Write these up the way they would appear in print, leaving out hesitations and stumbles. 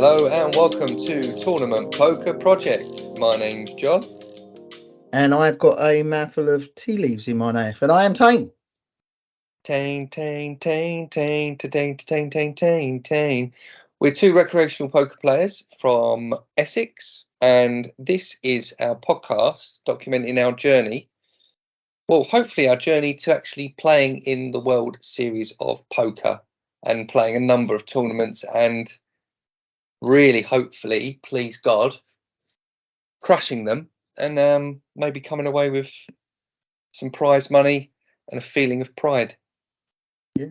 Hello and welcome to Tournament Poker Project. My name's Jon. And I've got a mouthful of tea leaves in my knife, and I am Tain. Tain, Tain, Tain, Tain, Tain, Tain, Tain, Tain, Tain. We're two recreational poker players from Essex, and this is our podcast documenting our journey. Well, hopefully our journey to actually playing in the World Series of Poker and playing a number of tournaments and really, hopefully, please God, crushing them and maybe coming away with some prize money and a feeling of pride. Yeah.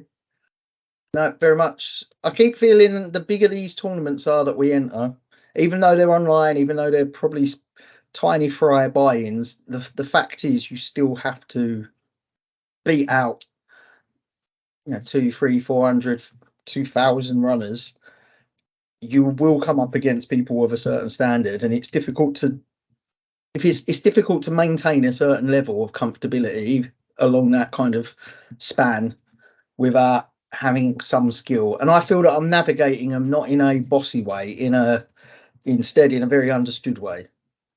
No, very much. I keep feeling the bigger these tournaments are that we enter, even though they're online, even though they're probably tiny fry buy-ins, the fact is you still have to beat out 200, 300, 400, 2,000 runners. You will come up against people of a certain standard, and it's difficult to maintain a certain level of comfortability along that kind of span without having some skill. And I feel that I'm navigating them not in a bossy way, instead in a very understood way.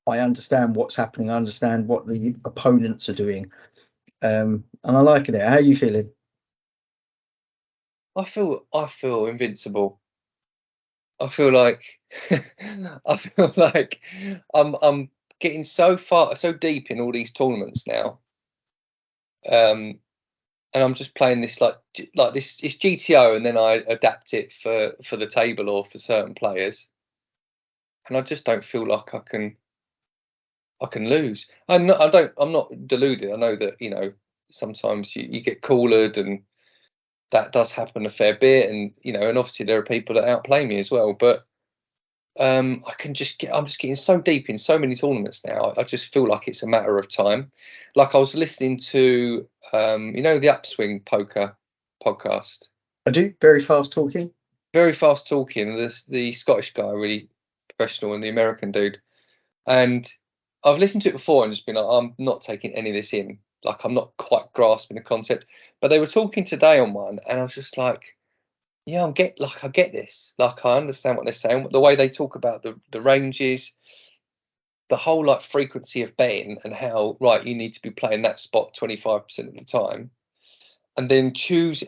I understand what's happening. I understand what the opponents are doing, and I like it. How are you feeling? I feel invincible. I feel like I'm getting so deep in all these tournaments now. And I'm just playing this like this. It's GTO, and then I adapt it for the table or for certain players. And I just don't feel like I can lose. I'm not deluded. I know that sometimes you get collared, and that does happen a fair bit. And and obviously there are people that outplay me as well. But I'm just getting so deep in so many tournaments now. I just feel like it's a matter of time. Like I was listening to the Upswing Poker podcast. I do. Very fast talking. Very fast talking. The Scottish guy, really professional, and the American dude. And I've listened to it before and just been like, I'm not taking any of this in. Like I'm not quite grasping the concept. But they were talking today on one, and I was just like, yeah, I get this. Like I understand what they're saying. The way they talk about the ranges, the whole like frequency of betting, and how you need to be playing that spot 25% of the time, and then choose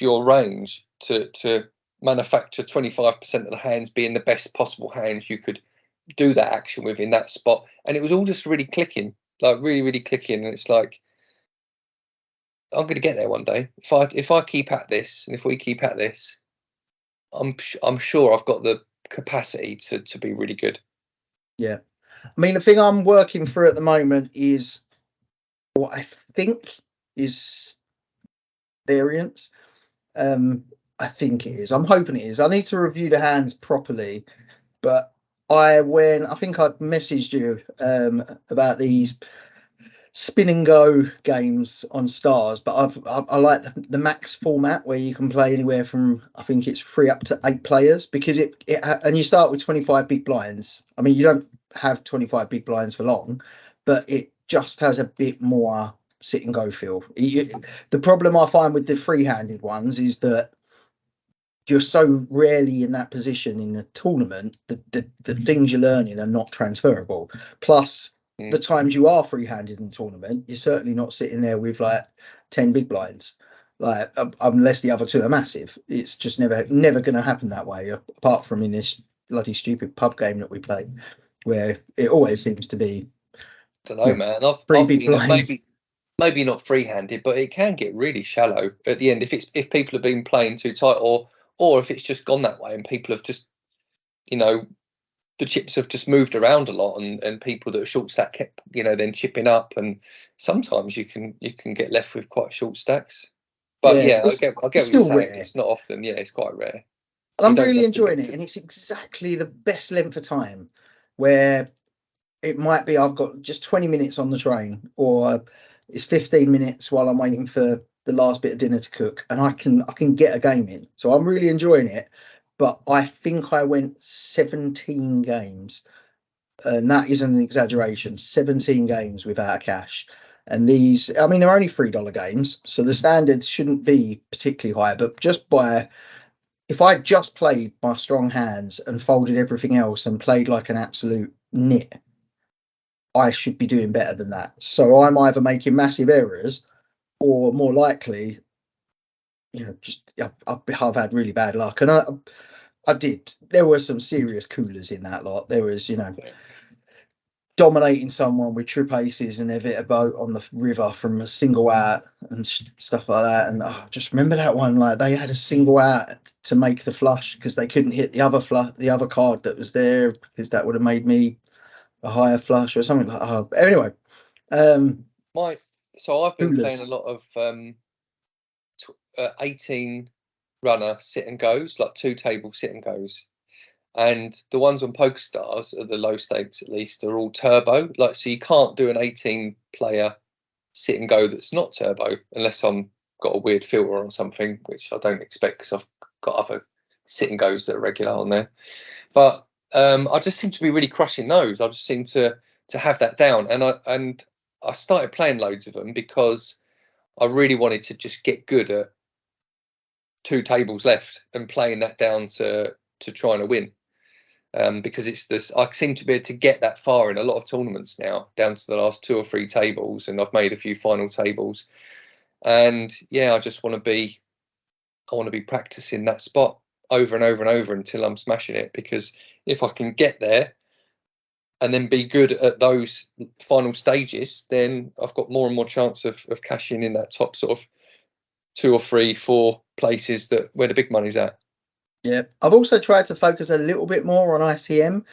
your range to manufacture 25% of the hands being the best possible hands you could do that action with in that spot. And it was all just really clicking, like really, really clicking. And it's like, I'm going to get there one day. If I keep at this, and if we keep at this, I'm sure I've got the capacity to be really good. Yeah. I mean, the thing I'm working through at the moment is what I think is variance. I think it is. I'm hoping it is. I need to review the hands properly, but I think I'd messaged you about these spin and go games on Stars, but I like the max format where you can play anywhere from, I think it's 3 up to 8 players, because and you start with 25 big blinds. I mean, you don't have 25 big blinds for long, but it just has a bit more sit and go feel. The problem I find with the free-handed ones is that you're so rarely in that position in a tournament that the things you're learning are not transferable. Plus, the times you are free-handed in a tournament, you're certainly not sitting there with like 10 big blinds, like unless the other two are massive. It's just never going to happen that way, apart from in this bloody stupid pub game that we play, where it always seems to be. I don't know, man. I've big blinds. Maybe not free-handed, but it can get really shallow at the end if people have been playing too tight, or if it's just gone that way and people have just, the chips have just moved around a lot, and people that are short stack kept, then chipping up, and sometimes you can get left with quite short stacks. But I get what you're saying. Rare. It's not often. Yeah, it's quite rare. So I'm really enjoying it, and it's exactly the best length of time where it might be I've got just 20 minutes on the train, or it's 15 minutes while I'm waiting for the last bit of dinner to cook, and I can get a game in. So I'm really enjoying it. But I think I went 17 games, and that isn't an exaggeration. 17 games without a cash. And these, I mean, they're only $3 games, so the standards shouldn't be particularly high. But just by if I just played my strong hands and folded everything else and played like an absolute nit, I should be doing better than that. So I'm either making massive errors, or more likely, just I've had really bad luck. And I did. There were some serious coolers in that lot. There was, dominating someone with trip aces and they've hit a boat on the river from a single out and stuff like that. And I just remember that one, like they had a single out to make the flush because they couldn't hit the other card that was there, because that would have made me a higher flush or something like that. Anyway, so I've been coolers. playing a lot of 18 runner sit and goes, like 2 table sit and goes. And the ones on PokerStars, at the low stakes at least, are all turbo. Like, so you can't do an 18 player sit and go that's not turbo unless I'm got a weird filter or something, which I don't expect because I've got other sit and goes that are regular on there. But I just seem to be really crushing those. I just seem to have that down, and I started playing loads of them because I really wanted to just get good at 2 tables left and playing that down to trying to win. Because it's this, I seem to be able to get that far in a lot of tournaments now, down to the last 2 or 3 tables, and I've made a few final tables. And yeah, I want to be practicing that spot over and over and over until I'm smashing it, because if I can get there and then be good at those final stages, then I've got more and more chance of cashing in that top sort of 2 or 3, 4 places that where the big money's at. Yeah, I've also tried to focus a little bit more on ICM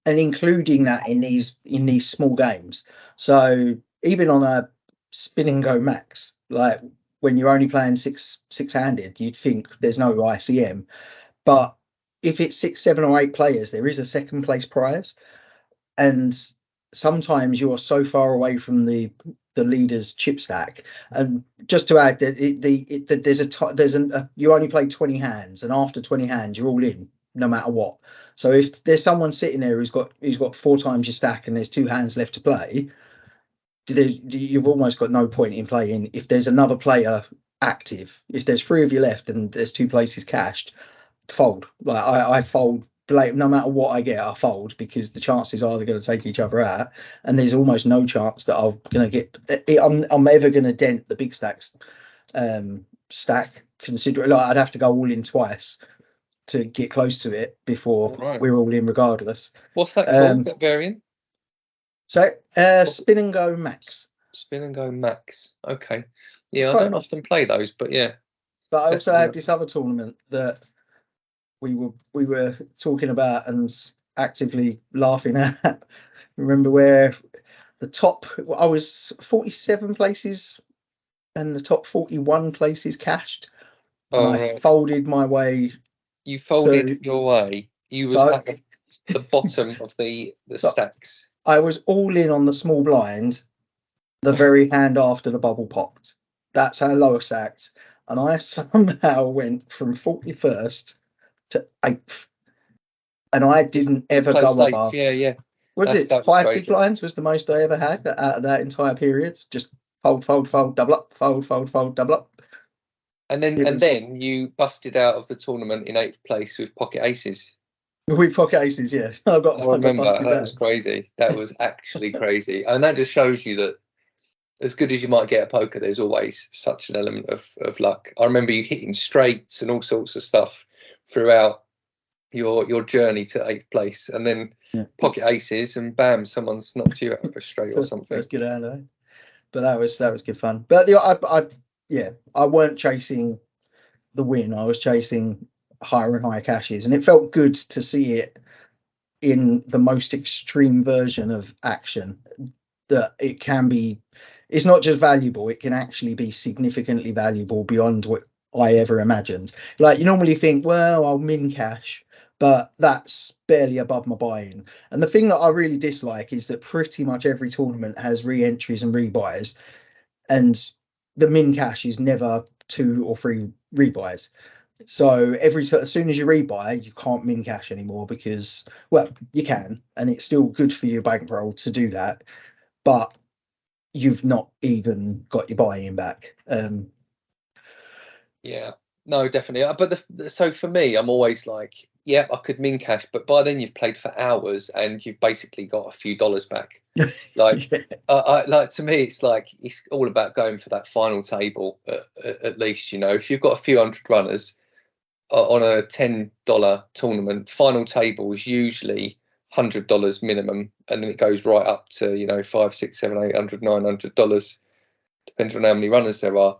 and including that in these small games. So even on a spin and go max, like when you're only playing six-handed, you'd think there's no ICM, but if it's 6, 7 or 8 players, there is a second place prize, and sometimes you're so far away from the leader's chip stack. And just to add that you only play 20 hands, and after 20 hands you're all in no matter what. So if there's someone sitting there who's got 4 times your stack and there's 2 hands left to play, you've almost got no point in playing. If there's another player active, if there's 3 of you left and there's 2 places cashed, fold. Like I fold. No matter what I get, I fold, because the chances are they're going to take each other out, and there's almost no chance that I'm going to get. I'm ever going to dent the big stacks stack. Considering, like, I'd have to go all in twice to get close to it before we're all in, regardless. What's that called? That variant? So spin and go max. Spin and go max. Okay. Yeah, I don't often play those, but yeah. But I also had this other tournament that we were talking about and actively laughing at. Remember where the top, I was 47 places and the top 41 places cashed. And I folded my way. You folded your way. You was at the bottom of the stacks. I was all in on the small blind the very hand after the bubble popped. That's how low I stacked. And I somehow went from 41st to 8th, and I didn't ever go above. Yeah. Was it 5 big blinds was the most I ever had out of that entire period? Just fold, double up, fold, double up. And then you busted out of the tournament in 8th place with pocket aces. With pocket aces, yeah. I remember that was crazy. That was actually crazy, and that just shows you that as good as you might get at poker, there's always such an element of luck. I remember you hitting straights and all sorts of stuff throughout your journey to 8th place, and then pocket aces, and bam, someone's knocked you out of a straight or something. That's good, eh? But that was good fun. But I weren't chasing the win. I was chasing higher and higher cashes, and it felt good to see it in the most extreme version of action. That it can be. It's not just valuable, it can actually be significantly valuable beyond what I ever imagined. Like, you normally think, well, I'll min cash, but that's barely above my buy-in. And the thing that I really dislike is that pretty much every tournament has re-entries and rebuys, and the min cash is never 2 or 3 rebuys. So as soon as you rebuy, you can't min cash anymore, because, well, you can, and it's still good for your bankroll to do that, but you've not even got your buy-in back. Yeah, No, definitely. But so for me, I'm always like, yeah, I could min cash, but by then you've played for hours and you've basically got a few dollars back. Like, Yeah. like to me, it's like it's all about going for that final table at least. You know, if you've got a few hundred runners on a $10 tournament, final table is usually $100 minimum, and then it goes right up to, you know, $500, $600, $700, $800, $900, depending on how many runners there are.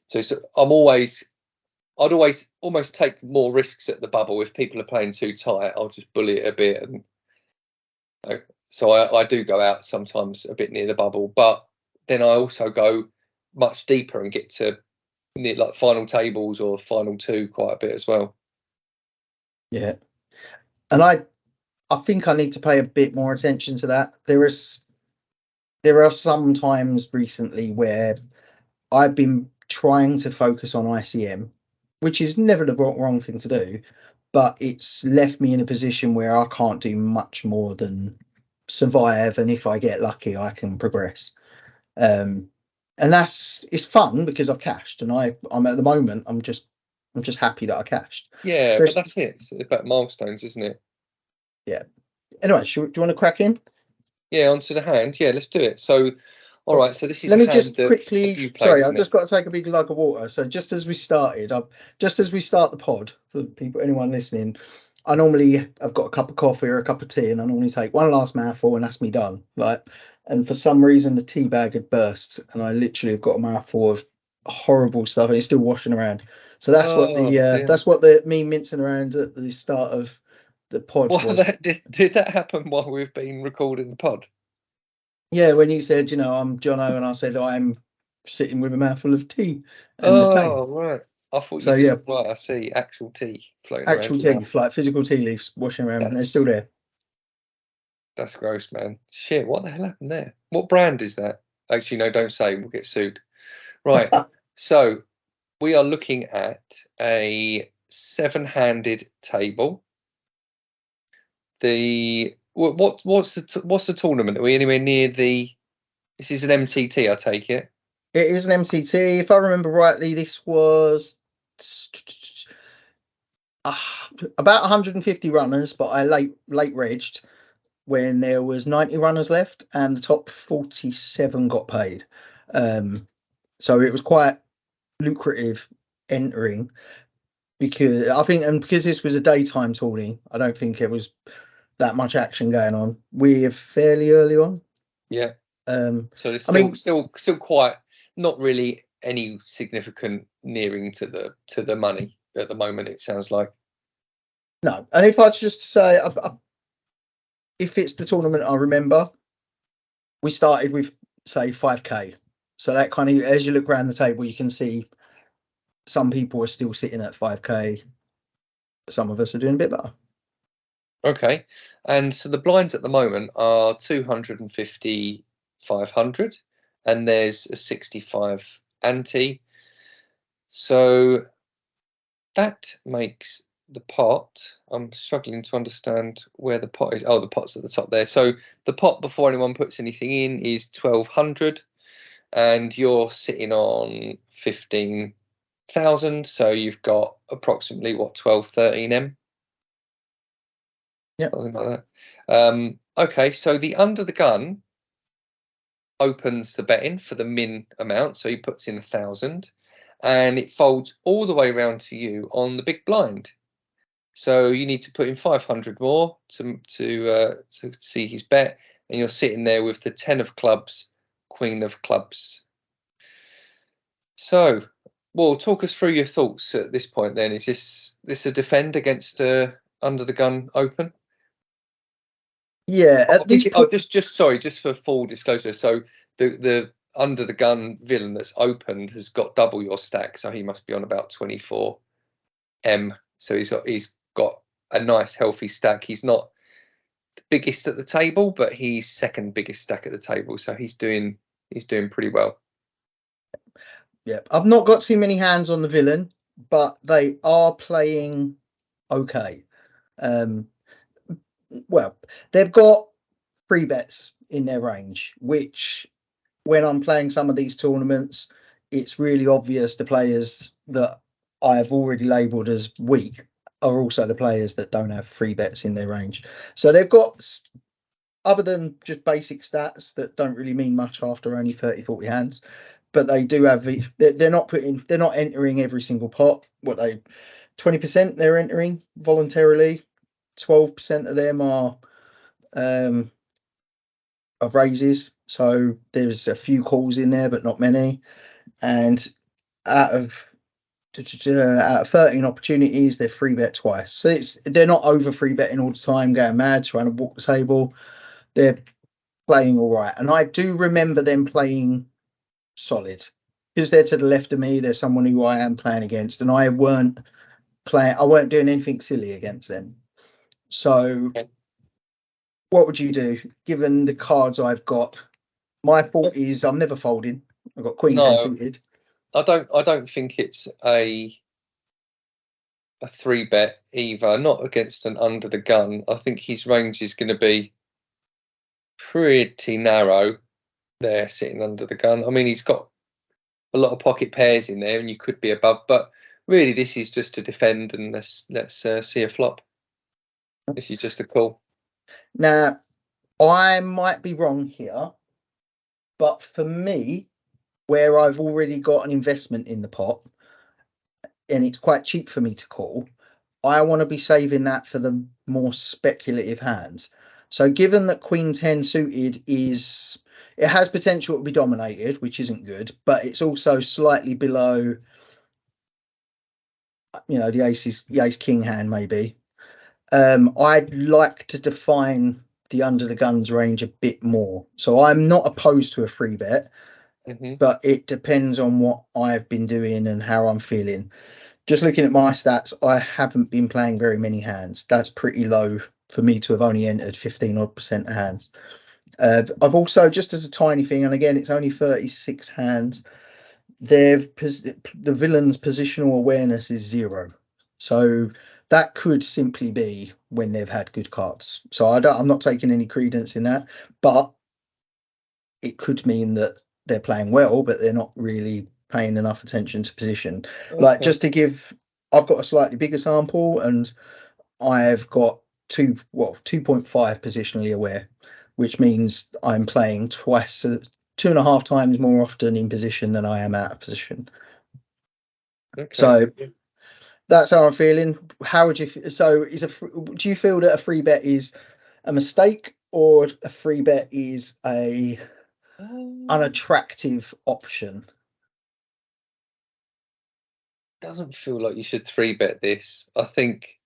So I'd always almost take more risks at the bubble. If people are playing too tight, I'll just bully it a bit. And so I do go out sometimes a bit near the bubble, but then I also go much deeper and get to near like final tables or final two quite a bit as well. Yeah. And I think I need to pay a bit more attention to that. There are some times recently where I've been trying to focus on ICM, which is never the wrong thing to do, but it's left me in a position where I can't do much more than survive, and if I get lucky, I can progress. And it's fun because I've cashed, and I'm at the moment I'm just happy that I cashed. Yeah, but that's it. It's about milestones, isn't it? Yeah. Anyway, do you want to crack in? Yeah, onto the hand. Yeah, let's do it. So, all right. So this is Let me a hand just that quickly. you played, Sorry, isn't I've just got to take a big glug of water. So just as we started, just as we start the pod, for people, anyone listening, I've got a cup of coffee or a cup of tea, and I normally take one last mouthful, and that's me done. Like, and for some reason the tea bag had burst, and I literally have got a mouthful of horrible stuff, and it's still washing around. So that's what the me mincing around at the start of the pod Well, was. did that happen while we've been recording the pod? Yeah, when you said, I'm Jono, and I said I'm sitting with a mouthful of tea and the Tain. Oh, right. I thought So you just, yeah, right, I see actual tea floating actual around your tea, mouth. like physical tea leaves washing around, and they're still there. That's gross, man. Shit, what the hell happened there? What brand is that? Actually, no, don't say. We'll get sued. Right. So we are looking at a 7-handed table. What's the tournament? Are we anywhere near the? This is an MTT, I take it. It is an MTT. If I remember rightly, this was about 150 runners, but I late regged when there was 90 runners left, and the top 47 got paid. So it was quite lucrative entering, because I think, and because this was a daytime tourney, I don't think there was that much action going on. We're fairly early on. Yeah. So there's still quite not really any significant nearing to the money at the moment. It sounds like. No, and if I was just to say, if it's the tournament I remember, we started with say 5k. So that kind of, as you look around the table, you can see some people are still sitting at 5k. Some of us are doing a bit better. Okay, and so the blinds at the moment are 250, 500, and there's a 65 ante. So that makes the pot. I'm struggling to understand where the pot is. Oh, the pot's at the top there. So the pot, before anyone puts anything in, is 1,200, and you're sitting on 15,000. So you've got approximately 12, 13 M. Yeah. Something like that. Okay, so the under the gun opens the betting for the min amount, so he puts in 1,000, and it folds all the way around to you on the big blind. So you need to put in 500 more to see his bet, and you're sitting there with the 10 of clubs, queen of clubs. So, well, talk us through your thoughts at this point. Then, is this a defend against under the gun open? Yeah. Just for full disclosure. So the under the gun villain that's opened has got double your stack, so he must be on about 24 M. So he's got a nice healthy stack. He's not the biggest at the table, but he's second biggest stack at the table, so he's doing pretty well. Yeah, I've not got too many hands on the villain, but they are playing okay. Well, they've got 3 bets in their range, which when I'm playing some of these tournaments, it's really obvious to players that I've already labelled as weak are also the players that don't have free bets in their range. So they've got, other than just basic stats that don't really mean much after only 30, 40 hands, but they do have, they're not entering every single pot. 20% they're entering voluntarily, 12% of them are of raises. So there's a few calls in there, but not many. And out of 13 opportunities, they're free bet twice. So they're not over free betting all the time, going mad, trying to walk the table. They're playing all right. And I do remember them playing solid, because they're to the left of me. They're someone who I am playing against, and I weren't doing anything silly against them. So what would you do given the cards I've got? My thought is I'm never folding. I've got queen 10 suited. I don't think it's a 3-bet either, not against an under the gun. I think his range is going to be pretty narrow there, sitting under the gun. I mean, he's got a lot of pocket pairs in there, and you could be above, but really this is just to defend, and let's see a flop. This is just a call. Now, I might be wrong here, but for me, where I've already got an investment in the pot and it's quite cheap for me to call, I want to be saving that for the more speculative hands. So given that queen 10 suited it has potential to be dominated, which isn't good, but it's also slightly below, the ace king hand maybe. I'd like to define the under the guns range a bit more. So I'm not opposed to a free bet, but it depends on what I've been doing and how I'm feeling. Just looking at my stats, I haven't been playing very many hands. That's pretty low for me to have only entered 15% of hands. I've also, just as a tiny thing, and again, it's only 36 hands, the villain's positional awareness is 0. So that could simply be when they've had good cards. So I'm not taking any credence in that, but it could mean that they're playing well, but they're not really paying enough attention to position. Okay. Like, just to give, I've got a slightly bigger sample, and I've got 2.5 positionally aware, which means I'm playing 2.5 times more often in position than I am out of position. Okay. So that's how I'm feeling. How would you? So do you feel that a free bet is a mistake, or a free bet is a unattractive option? Doesn't feel like you should 3-bet this. I think.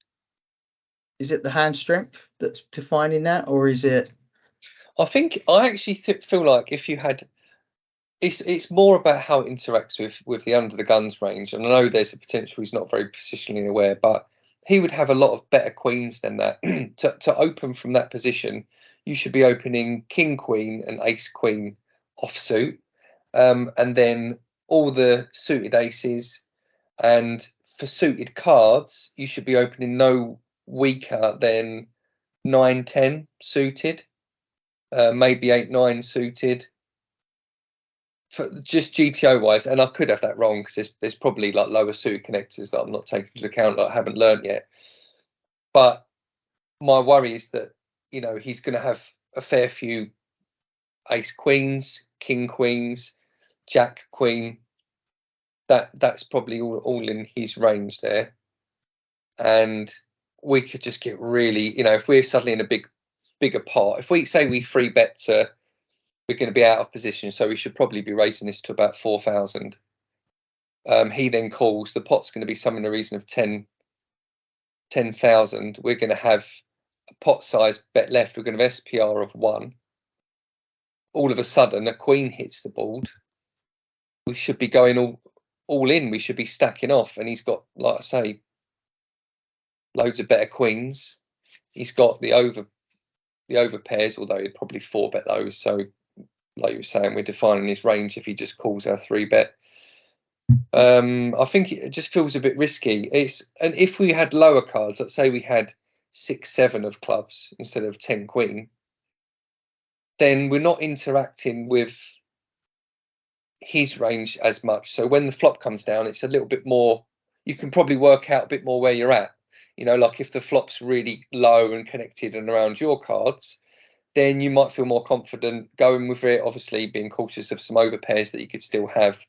Is it the hand strength that's defining that, or is it? I think I actually feel like if you had, it's more about how it interacts with the under the guns range. And I know there's a potential he's not very positionally aware, but he would have a lot of better queens than that. to open from that position, you should be opening king queen and ace queen offsuit, and then all the suited aces. And for suited cards, you should be opening no weaker than 9-10 suited, maybe 8-9 suited. For just GTO wise, and I could have that wrong because there's probably like lower suited connectors that I'm not taking into account that I haven't learned yet. But my worry is that he's going to have a fair few ace queens, king queens, jack queen. That's probably all in his range there, and we could just get really, if we're suddenly in a bigger pot, if we say we 3-bet to, we're going to be out of position, so we should probably be raising this to about 4,000. He then calls, the pot's going to be somewhere in the region of 10,000. We're going to have a pot size bet left. We're going to have SPR of 1. All of a sudden, a queen hits the board. We should be going all in. We should be stacking off, and he's got, like I say, loads of better queens. He's got the over pairs, although he'd probably 4-bet those. So, like you were saying, we're defining his range if he just calls our 3-bet. I think it just feels a bit risky. And if we had lower cards, let's say we had 6-7 of clubs instead of 10 queen, then we're not interacting with his range as much. So when the flop comes down, it's a little bit more you can probably work out a bit more where you're at. Like if the flop's really low and connected and around your cards, then you might feel more confident going with it, obviously being cautious of some overpairs that you could still have.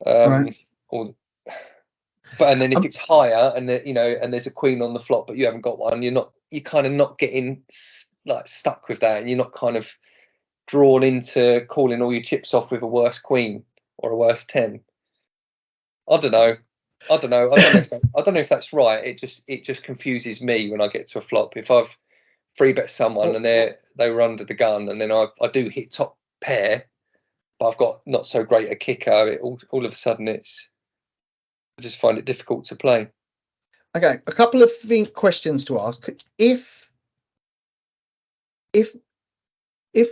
Right. And then if it's higher and and there's a queen on the flop but you haven't got one, you're kind of not getting like stuck with that, and you're not kind of drawn into calling all your chips off with a worse queen or a worse 10. I don't know. I don't know if that's right. It just confuses me when I get to a flop. If I've free bet someone and they were under the gun, and then I do hit top pair, but I've got not so great a kicker, all of a sudden I just find it difficult to play. Okay, a couple of questions to ask. If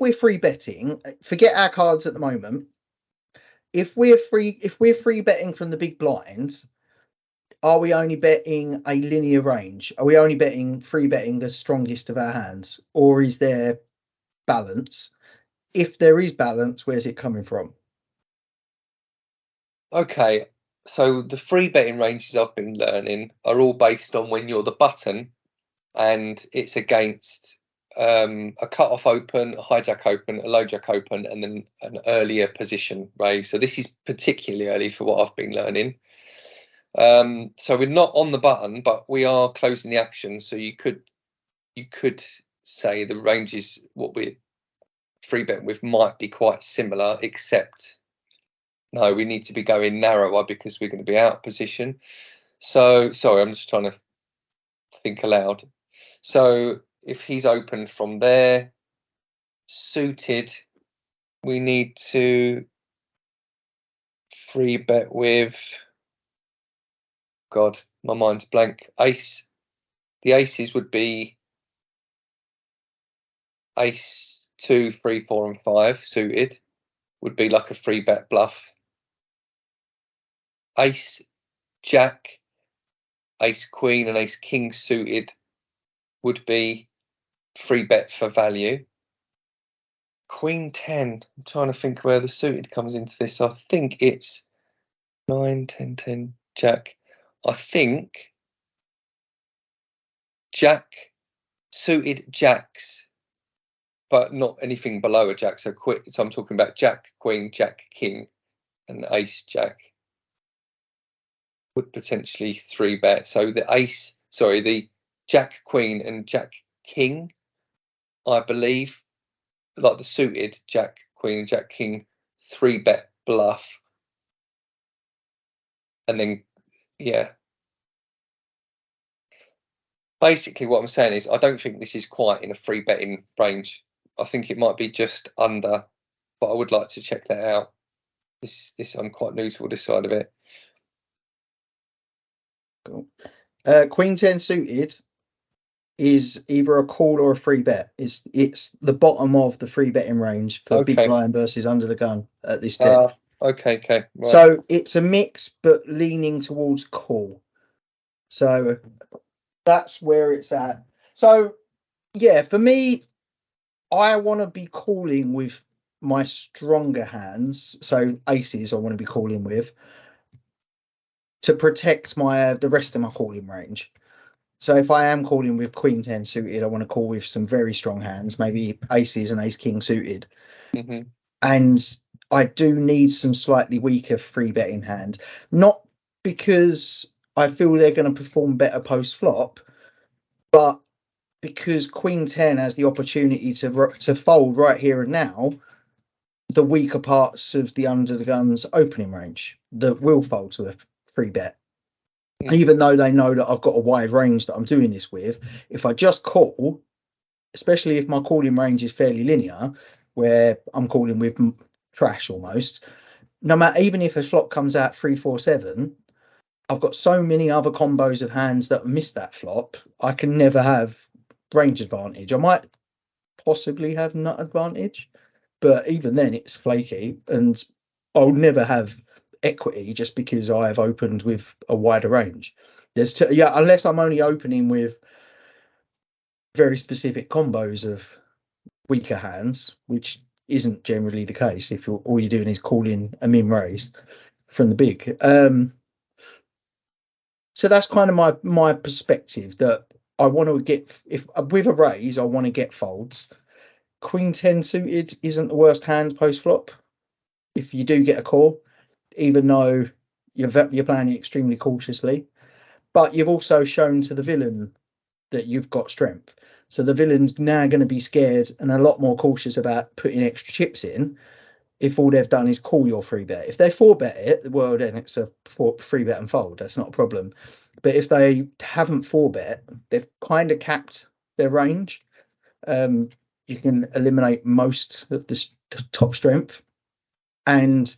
we're free betting, forget our cards at the moment. If we're free betting from the big blinds, are we only betting a linear range? Are we only free betting the strongest of our hands, or is there balance? If there is balance, where's it coming from? Okay, so the free betting ranges I've been learning are all based on when you're the button and it's against a cut-off open, a hijack open, a low jack open, and then an earlier position raise. So this is particularly early for what I've been learning. So we're not on the button, but we are closing the action. So you could say the ranges what we're free betting with might be quite similar, except no, we need to be going narrower because we're going to be out of position. So sorry, I'm just trying to think aloud. So if he's open from there, suited, we need to free bet with, God, my mind's blank. Ace. The aces would be ace 2, 3, 4, and 5 suited would be like a free bet bluff. Ace, jack, ace queen, and ace king suited would be free bet for value. Queen 10, I'm trying to think where the suited comes into this. I think it's 9, 10, 10, jack. I think jack, suited jacks, but not anything below a jack. So I'm talking about jack, queen, jack, king, and ace, jack would potentially 3 bet. So the jack, queen, and jack, king, I believe, like the suited jack, queen, and jack, king, 3 bet bluff. And then, yeah. Basically, what I'm saying is I don't think this is quite in a free betting range. I think it might be just under, but I would like to check that out. This I'm quite new to this side of it. Cool. Queen 10 suited is either a call or a free bet. It's the bottom of the free betting range for big blind versus under the gun at this depth. Okay. Right. So it's a mix, but leaning towards call. So that's where it's at. So yeah, for me, I want to be calling with my stronger hands. So aces I want to be calling with to protect the rest of my calling range. So if I am calling with Queen 10 suited, I want to call with some very strong hands, maybe aces and ace king suited. Mm-hmm. And I do need some slightly weaker free betting hands, not because I feel they're going to perform better post flop, but because Queen 10 has the opportunity to fold right here and now the weaker parts of the under the guns opening range that will fold to the free bet. Mm-hmm. Even though they know that I've got a wide range that I'm doing this with, if I just call, especially if my calling range is fairly linear, where I'm calling with trash almost, no matter, even if a flop comes out 3, 4, 7, I've got so many other combos of hands that miss that flop, I can never have range advantage. I might possibly have nut advantage, but even then it's flaky, and I'll never have equity just because I have opened with a wider range. Unless I'm only opening with very specific combos of weaker hands, which isn't generally the case if all you're doing is calling a min raise from the big. So that's kind of my perspective, that I want to get, if with a raise, I want to get folds. Queen 10 suited isn't the worst hand post flop if you do get a call, even though you're playing it extremely cautiously. But you've also shown to the villain that you've got strength. So the villain's now going to be scared and a lot more cautious about putting extra chips in if all they've done is call your free bet. If they 4-bet it, well, then it's a free bet and fold. That's not a problem. But if they haven't 4-bet, they've kind of capped their range. You can eliminate most of this top strength, and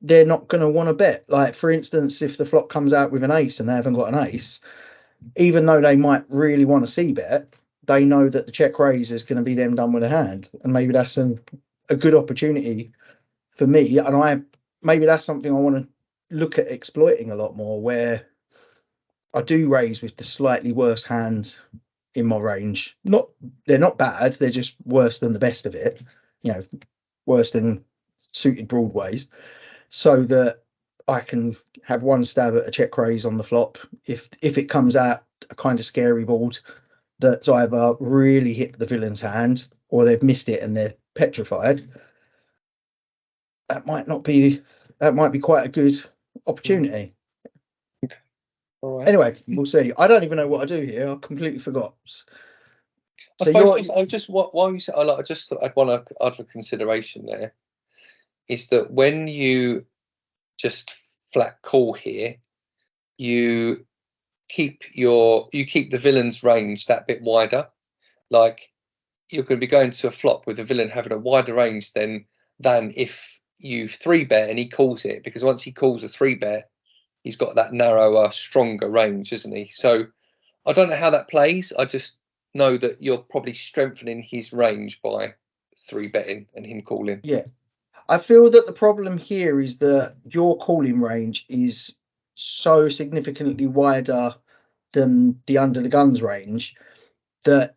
they're not going to want to bet. Like, for instance, if the flop comes out with an ace and they haven't got an ace, even though they might really want to see bet, they know that the check raise is going to be them done with a hand, and maybe that's a good opportunity for me. And maybe that's something I want to look at exploiting a lot more, where I do raise with the slightly worse hands in my range. They're not bad, they're just worse than the best of it, worse than suited broadways, so that I can have one stab at a check raise on the flop if it comes out a kind of scary board that's either really hit the villain's hand or they've missed it and they're petrified. That might be quite a good opportunity. Okay. All right. Anyway, we'll see. I don't even know what I do here. I completely forgot. So I just while you said, I just thought I'd want to add for consideration there is that when you just flat call here, you keep the villain's range that bit wider. Like, you're going to be going to a flop with the villain having a wider range than if you 3-bet and he calls it, because once he calls a 3-bet, he's got that narrower, stronger range, isn't he? So I don't know how that plays. I just know that you're probably strengthening his range by 3-betting and him calling. Yeah. I feel that the problem here is that your calling range is so significantly wider than the under the guns range that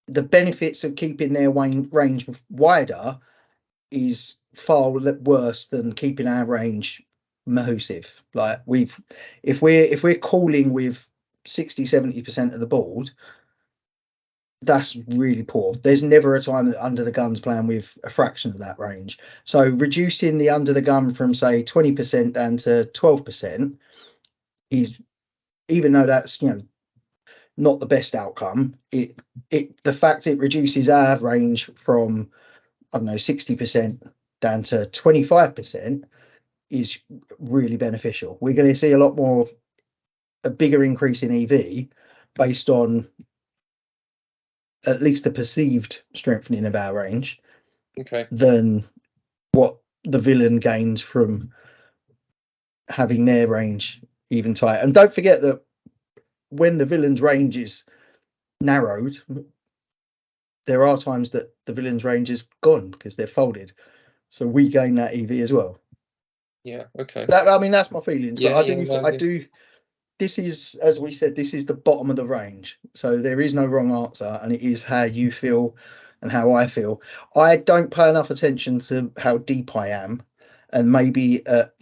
the benefits of keeping their range wider is far worse than keeping our range mahoosive. Like, if we're calling with 60-70% of the board, that's really poor. There's never a time that under the gun's playing with a fraction of that range. So reducing the under the gun from, say, 20% down to 12% is, even though that's not the best outcome, the fact it reduces our range from, I don't know, 60% down to 25% is really beneficial. We're going to see a bigger increase in EV based on at least the perceived strengthening of our range, than what the villain gains from having their range even tight. And don't forget that when the villain's range is narrowed, there are times that the villain's range is gone because they're folded. So we gain that EV as well. Yeah, okay. That's my feelings. Yeah, but I do. This is, as we said, this is the bottom of the range. So there is no wrong answer, and it is how you feel and how I feel. I don't pay enough attention to how deep I am, and maybe at,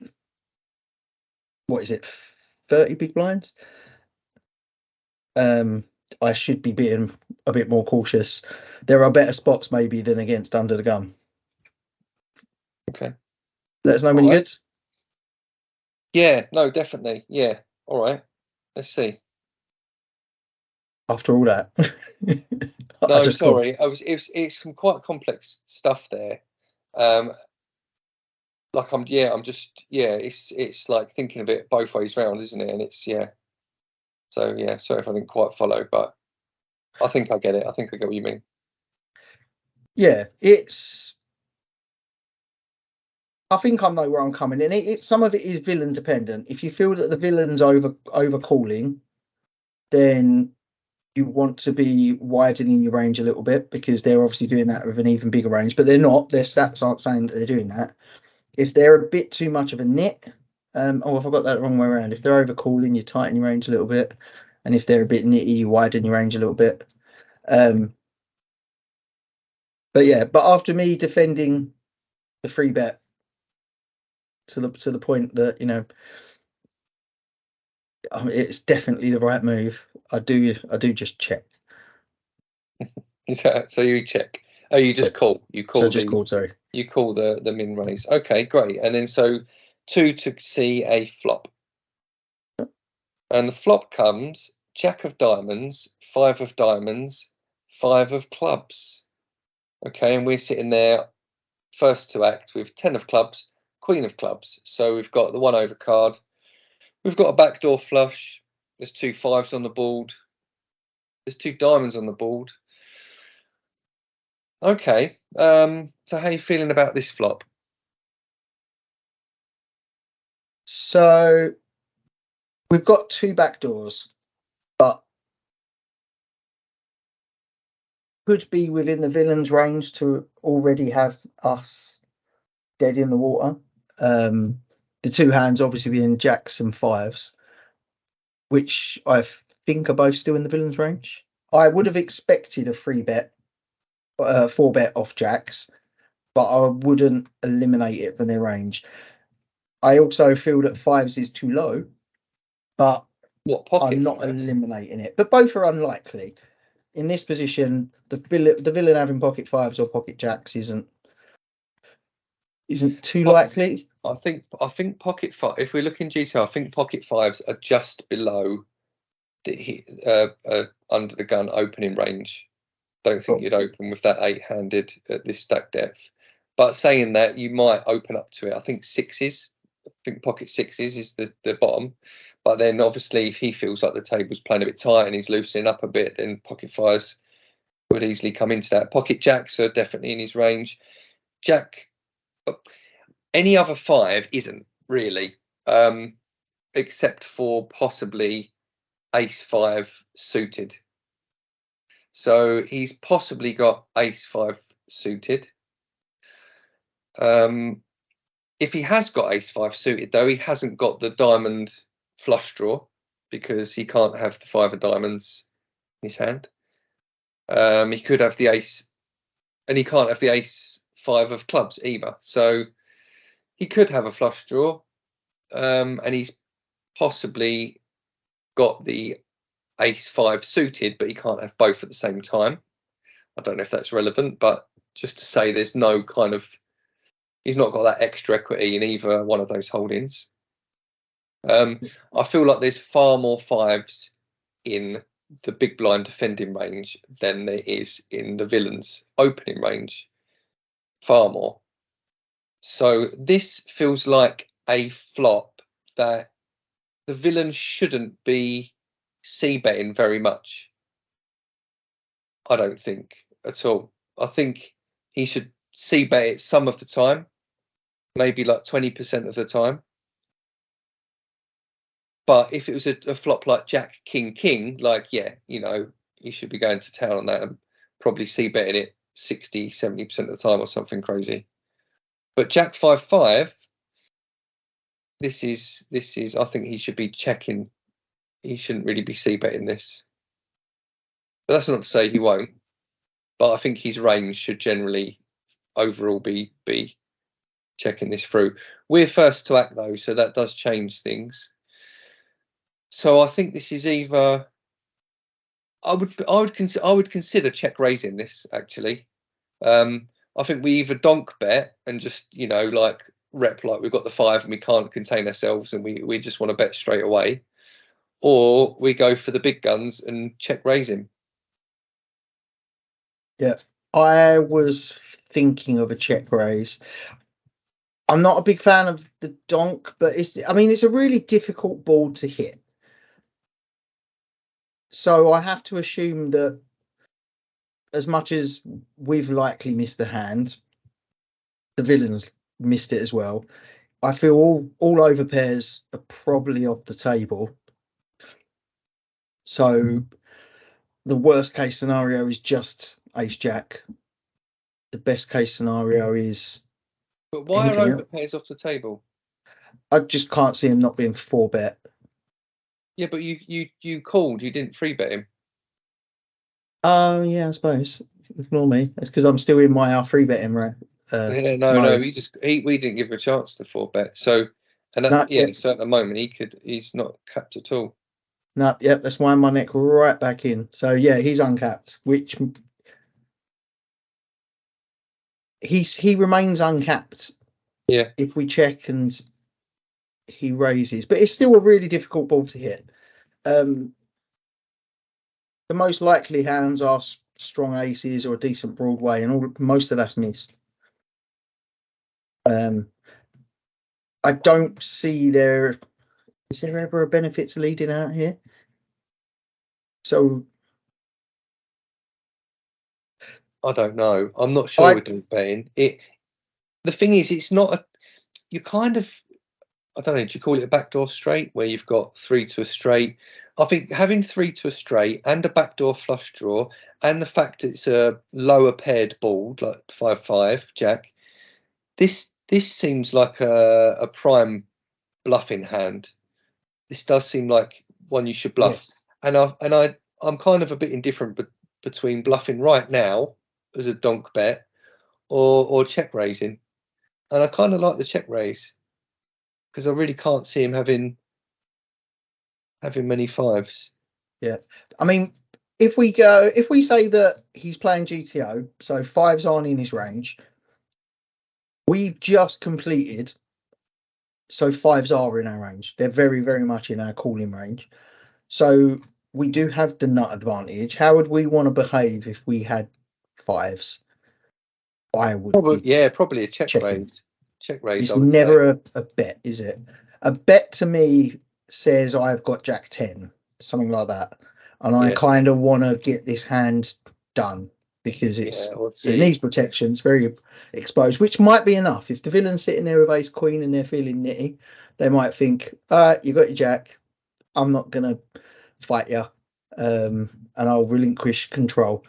30 big blinds? I should be being a bit more cautious. There are better spots maybe than against under the gun. Okay. Let us know when you're good. Yeah, no, definitely. Yeah. All right. Let's see. After all that. No, sorry. It's some quite complex stuff there. It's like thinking of it both ways round, isn't it? And it's, yeah. So yeah, sorry if I didn't quite follow, but I think I get it. I think I get what you mean. Yeah, I think I know where I'm coming in. Some of it is villain dependent. If you feel that the villain's over calling, then you want to be widening your range a little bit, because they're obviously doing that with an even bigger range, but they're not. Their stats aren't saying that they're doing that. If they're a bit too much of a nit, if I got that the wrong way around, if they're over calling, you tighten your range a little bit, and if they're a bit nitty, you widen your range a little bit. But after me defending the free bet to the point that it's definitely the right move. I do just check. So you check. Oh, you just call. You call So just called, sorry. You call the min raise. Okay, great. And then so 2 to see a flop. And the flop comes Jack of diamonds, 5 of diamonds, 5 of clubs. Okay, and we're sitting there first to act with 10 of clubs, Queen of clubs. So we've got the 1 over card. We've got a backdoor flush. There's 2 5s on the board. There's 2 diamonds on the board. Okay, so how are you feeling about this flop? So we've got 2 backdoors, but could be within the villain's range to already have us dead in the water. The 2 hands obviously being jacks and 5s, which I think are both still in the villain's range. I would have expected a 3-bet, 4-bet off jacks, but I wouldn't eliminate it from their range. I also feel that 5s is too low, but I'm not eliminating it. But both are unlikely. In this position, the villain having pocket 5s or pocket jacks isn't too likely. I think pocket 5. If we're looking GTR, I think pocket 5s are just below the under the gun opening range. Don't think you'd open with that 8-handed at this stack depth. But saying that, you might open up to it. I think 6s. I think pocket 6s is the bottom. But then obviously, if he feels like the table's playing a bit tight and he's loosening up a bit, then pocket 5s would easily come into that. Pocket jacks are definitely in his range. Jack, any other 5 isn't really, except for possibly ace 5 suited. So he's possibly got ace 5 suited. If he has got ace 5 suited, though, he hasn't got the diamond flush draw because he can't have the 5 of diamonds in his hand. He could have the ace, and he can't have the ace 5 of clubs either. So he could have a flush draw, and he's possibly got the ace 5 suited, but he can't have both at the same time. I don't know if that's relevant, but just to say there's no kind of, he's not got that extra equity in either one of those holdings. I feel like there's far more 5s in the big blind defending range than there is in the villain's opening range. Far more. So this feels like a flop that the villain shouldn't be c-betting very much. I don't think at all. I think he should c-bet it some of the time, maybe like 20% of the time. But if it was a flop like Jack, King, King, like, yeah, you know, he should be going to town on that and probably c-betting it 60, 70% of the time or something crazy. But Jack 5-5, this is, I think he should be checking. He shouldn't really be c-betting this. But that's not to say he won't. But I think his range should generally overall be checking this through. We're first to act though, so that does change things. So I think this is either, I would consider check raising this actually. I think we either donk bet and just, you know, like rep like we've got the 5 and we can't contain ourselves and we just want to bet straight away, or we go for the big guns and check raise him. Yeah, I was thinking of a check raise. I'm not a big fan of the donk, but it's a really difficult board to hit. So I have to assume that as much as we've likely missed the hand, the villain's missed it as well. I feel all over pairs are probably off the table. So the worst case scenario is just ace jack. The best case scenario is. But why are over pairs off the table? I just can't see him not being 4-bet. Yeah, but you called. You didn't 3-bet him. Oh yeah, I suppose. Ignore me. That's because I'm still in my 3-bet him, right? No. We didn't give him a chance to 4-bet. So, and so at the moment he's not capped at all. No, yep, that's wind my neck right back in. So yeah, he's uncapped, which he remains uncapped. Yeah. If we check and he raises, but it's still a really difficult ball to hit. The most likely hands are strong aces or a decent Broadway, and most of that's missed. I don't see is there ever a benefit to leading out here? So I don't know. I'm not sure with the betting. The thing is, it's not you kind of, I don't know, do you call it a backdoor straight where you've got 3 to a straight? I think having 3 to a straight and a backdoor flush draw, and the fact it's a lower paired board like 5-5 Jack, this seems like a prime bluffing hand. This does seem like one you should bluff. yes. I'm kind of a bit indifferent between bluffing right now as a donk bet or check raising, and I kind of like the check raise because I really can't see him having many fives. Yeah, I mean, if we say that he's playing GTO, so fives aren't in his range. We've just completed, so fives are in our range. They're very, very much in our calling range. So we do have the nut advantage. How would we want to behave if we had fives? I would Probably a check checking. raise. Check raise. It's I would never say. a bet, is it? A bet to me says I've got Jack 10, something like that, and I kind of want to get this hand done because it needs protection. It's very exposed, which might be enough. If the villain's sitting there with ace queen and they're feeling nitty, they might think, you got your Jack, I'm not gonna fight you, and I'll relinquish control.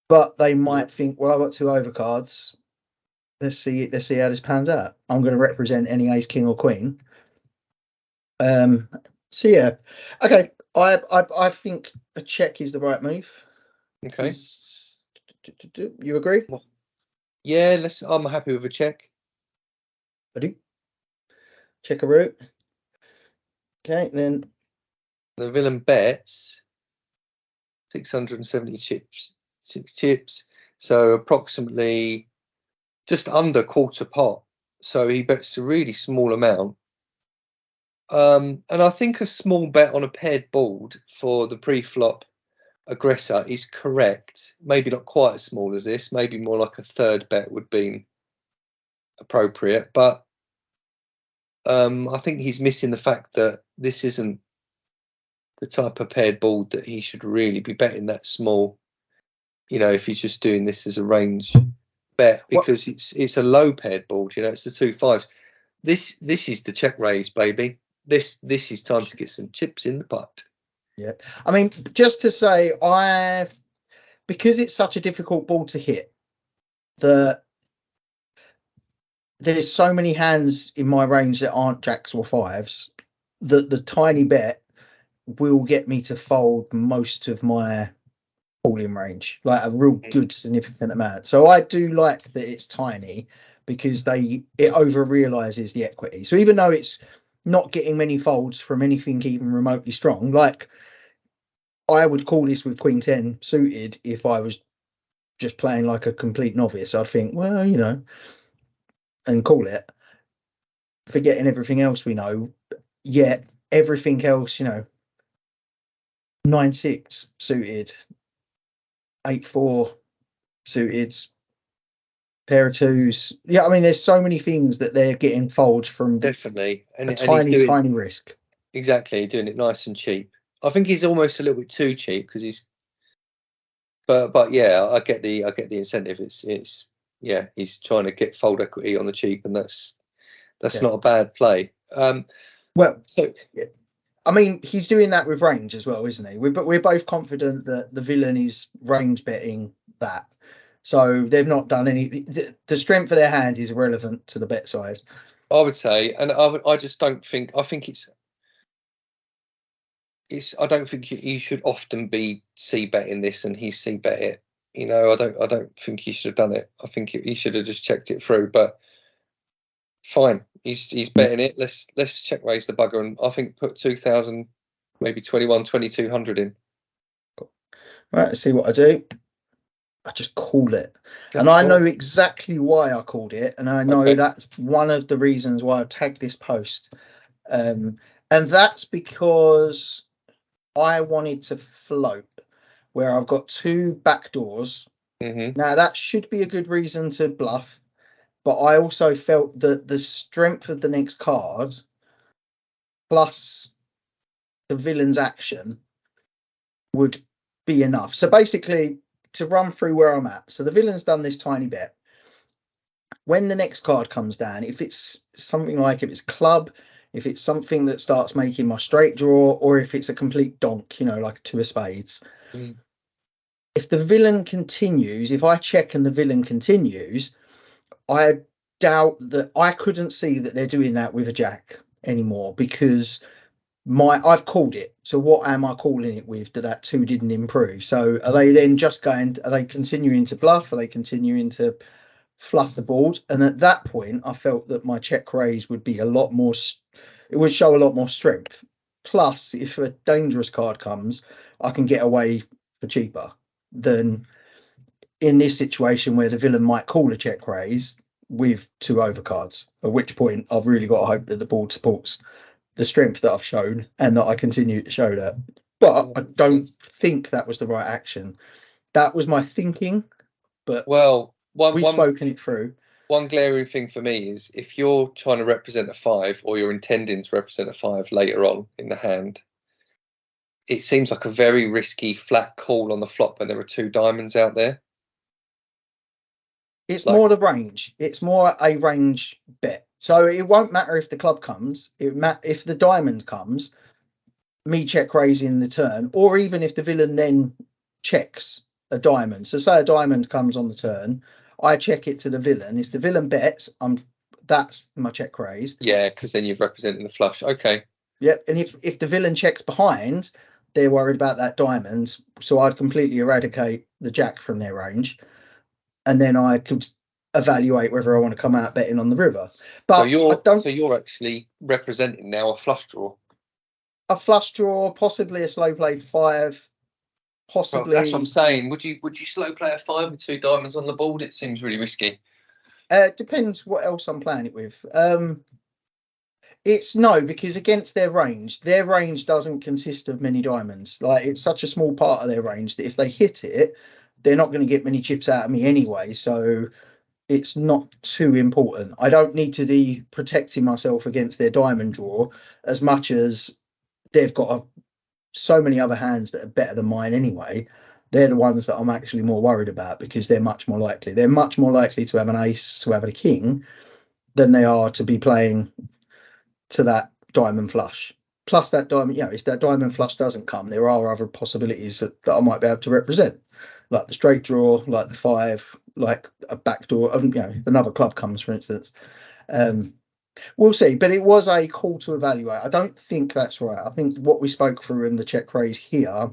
But they might think, well, I've got 2 overcards. Let's see how this pans out. I'm going to represent any ace, king, or queen. So yeah, okay. I think a check is the right move. Okay. You agree? Yeah, I'm happy with a check. I do. Check a route. Okay, then the villain bets 670 chips, 6 chips, so approximately just under quarter pot. So he bets a really small amount. And I think a small bet on a paired board for the pre-flop aggressor is correct. Maybe not quite as small as this. Maybe more like a third bet would be appropriate. But I think he's missing the fact that this isn't the type of paired board that he should really be betting that small. If he's just doing this as a range bet, because it's a low paired board. It's the 2 5s. This is the check raise, baby. This is time to get some chips in the pot. Yeah, I mean, just to say, because it's such a difficult ball to hit, there's so many hands in my range that aren't jacks or fives that the tiny bet will get me to fold most of my calling range, like a real good significant amount. So I do like that it's tiny because it over realizes the equity. So even though it's not getting many folds from anything even remotely strong, like I would call this with Queen 10 suited if I was just playing like a complete novice. I'd think, well, and call it, forgetting everything else we know, yet everything else, 9-6 suited, 8-4 suited, pair of twos. Yeah, I mean, there's so many things that they're getting folds from. Definitely, and tiny risk. Exactly, doing it nice and cheap. I think he's almost a little bit too cheap because he's. But yeah, I get the incentive. It's he's trying to get fold equity on the cheap, and that's not a bad play. I mean, he's doing that with range as well, isn't he? We're both confident that the villain is range betting that. So they've not done any. The strength of their hand is irrelevant to the bet size, I would say, and I just don't think. I think it's. I don't think he should often be c betting this, and he's c bet it. I don't think he should have done it. I think he should have just checked it through. But fine, he's betting it. Let's check raise the bugger, and I think put 2,000 maybe 21, 2200 in. Right, let's see what I do. I just call it. Jack And I know four. exactly why I called it. And I know Okay. that's one of the reasons why I tagged this post. And that's because I wanted to float where I've got two back doors. Now, that should be a good reason to bluff. But I also felt that the strength of the next card plus the villain's action would be enough. So basically, to run through where I'm at. So the villain's done this tiny bit. When the next card comes down, if it's something like if it's club, if it's something that starts making my straight draw, or if it's a complete donk, like a two of spades. If the villain continues, if I check and the villain continues, I doubt that I couldn't see that they're doing that with a jack anymore because I've called it. So what am I calling it with that two didn't improve? So are they then are they continuing to bluff? Are they continuing to fluff the board? And at that point, I felt that my check raise would be it would show a lot more strength. Plus, if a dangerous card comes, I can get away for cheaper than in this situation where the villain might call a check raise with two overcards, at which point I've really got to hope that the board supports the strength that I've shown and that I continue to show that. But I don't think that was the right action. That was my thinking, but Well, we've spoken it through. One glaring thing for me is if you're trying to represent a 5 or you're intending to represent a 5 later on in the hand, it seems like a very risky flat call on the flop when there are two diamonds out there. It's more the range. It's more a range bet. So it won't matter if the club comes. If the diamond comes, me check raising the turn, or even if the villain then checks a diamond. So say a diamond comes on the turn, I check it to the villain. If the villain bets, that's my check raise. Yeah, because then you've represented the flush. Okay. Yep. And if the villain checks behind, they're worried about that diamond. So I'd completely eradicate the jack from their range. And then I could evaluate whether I want to come out betting on the river. But so you're actually representing now a flush draw. A flush draw, possibly a slow play 5, possibly. Well, that's what I'm saying. Would you slow play a 5 with two diamonds on the board? It seems really risky. Depends what else I'm playing it with. It's no, because against their range doesn't consist of many diamonds. Like, it's such a small part of their range that if they hit it, they're not going to get many chips out of me anyway. So it's not too important. I don't need to be protecting myself against their diamond draw as much as they've got so many other hands that are better than mine anyway. They're the ones that I'm actually more worried about because they're much more likely. They're much more likely to have an ace, to have a king, than they are to be playing to that diamond flush. Plus that diamond, if that diamond flush doesn't come, there are other possibilities that I might be able to represent, like the straight draw, like the 5, like a backdoor. Another club comes, for instance. We'll see, but it was a call to evaluate. I don't think that's right. I think what we spoke through in the check raise here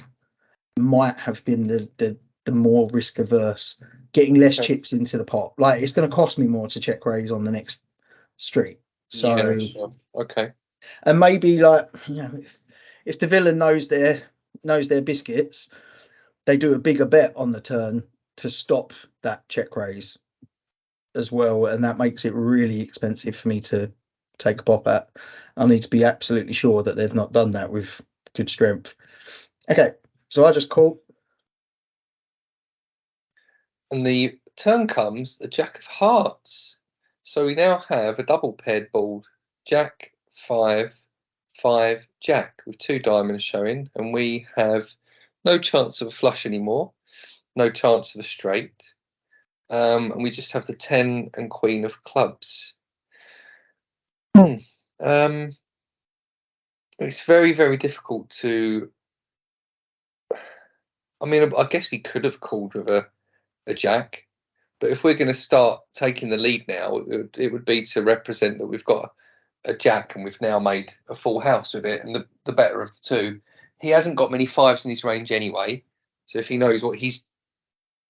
might have been the more risk averse, getting less chips into the pot. Like, it's going to cost me more to check raise on the next street. So, yeah, sure. Okay. And maybe if the villain knows their biscuits, they do a bigger bet on the turn to stop that check raise as well, and that makes it really expensive for me to take a pop at. I need to be absolutely sure that they've not done that with good strength. Okay, so I just call. And the turn comes the Jack of Hearts. So we now have a double paired board. Jack, 5, 5, Jack, with two diamonds showing. And we have no chance of a flush anymore. No chance of a straight. And we just have the 10 and Queen of Clubs. It's very, very difficult to... I mean, I guess we could have called with a Jack. But if we're going to start taking the lead now, it would be to represent that we've got a Jack and we've now made a full house with it. And the better of the two. He hasn't got many 5s in his range anyway. So if he knows what he's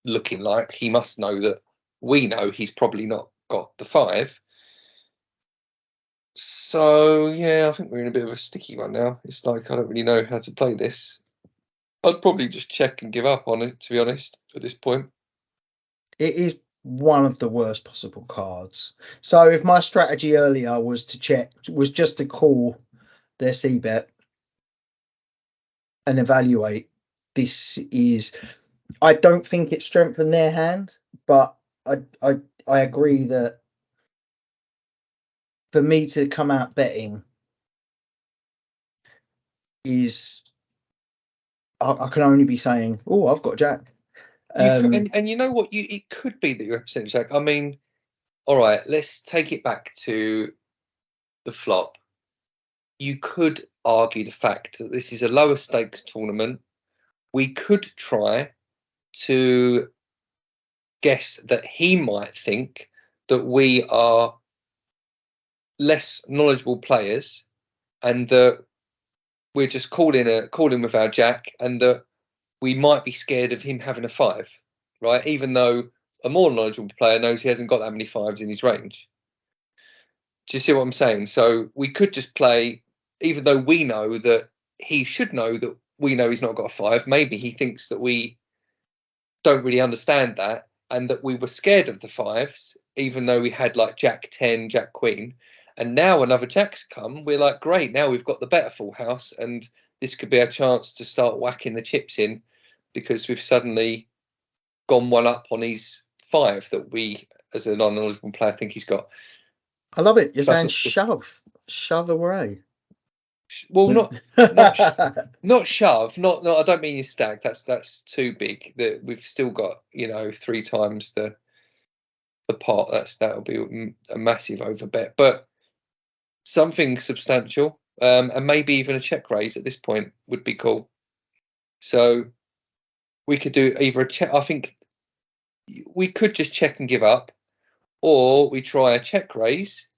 looking like, he must know that we know he's probably not got the 5. So yeah, I think we're in a bit of a sticky one now. It's like I don't really know how to play this. I'd probably just check and give up on it, to be honest, at this point. It is one of the worst possible cards. So if my strategy earlier was just to call their C bet and evaluate, this is, I don't think it strengthened their hand, but I agree that for me to come out betting is, I can only be saying, oh, I've got a jack. You could, and you know what? It could be that you're a % jack. I mean, all right, let's take it back to the flop. You could argue the fact that this is a lower stakes tournament. We could try to guess that he might think that we are less knowledgeable players and that we're just calling with our jack, and that we might be scared of him having a 5, right? Even though a more knowledgeable player knows he hasn't got that many 5s in his range. Do you see what I'm saying? So we could just play, even though we know that he should know that we know he's not got a 5. Maybe he thinks that we don't really understand that, and that we were scared of the 5s, even though we had like Jack 10, Jack Queen. And now another Jack's come, we're like, great, now we've got the better full house, and this could be our chance to start whacking the chips in, because we've suddenly gone one up on his 5 that we, as a non-knowledgeable player, think he's got. I love it. You're saying shove away. Well, not shove. Not. I don't mean you stag. That's too big. That we've still got 3 times the pot. That'll be a massive overbet. But something substantial, and maybe even a check raise at this point would be cool. So we could do either a check. I think we could just check and give up, or we try a check raise.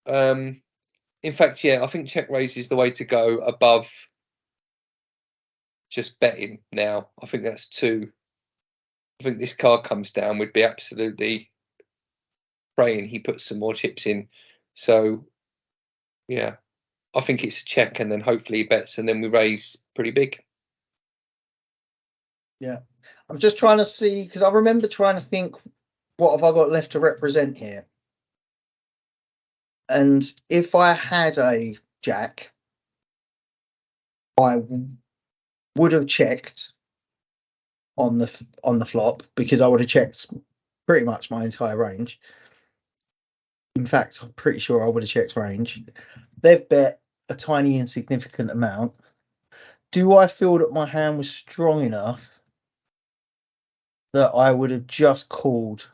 In fact, yeah, I think check raise is the way to go above just betting now. I think that's too. I think this card comes down, we'd be absolutely praying he puts some more chips in. So, yeah, I think it's a check, and then hopefully he bets, and then we raise pretty big. Yeah, I'm just trying to see, because I remember trying to think, what have I got left to represent here? And if I had a jack, I would have checked on the flop, because I would have checked pretty much my entire range. In fact, I'm pretty sure I would have checked range. They've bet a tiny insignificant amount. Do I feel that my hand was strong enough that I would have just called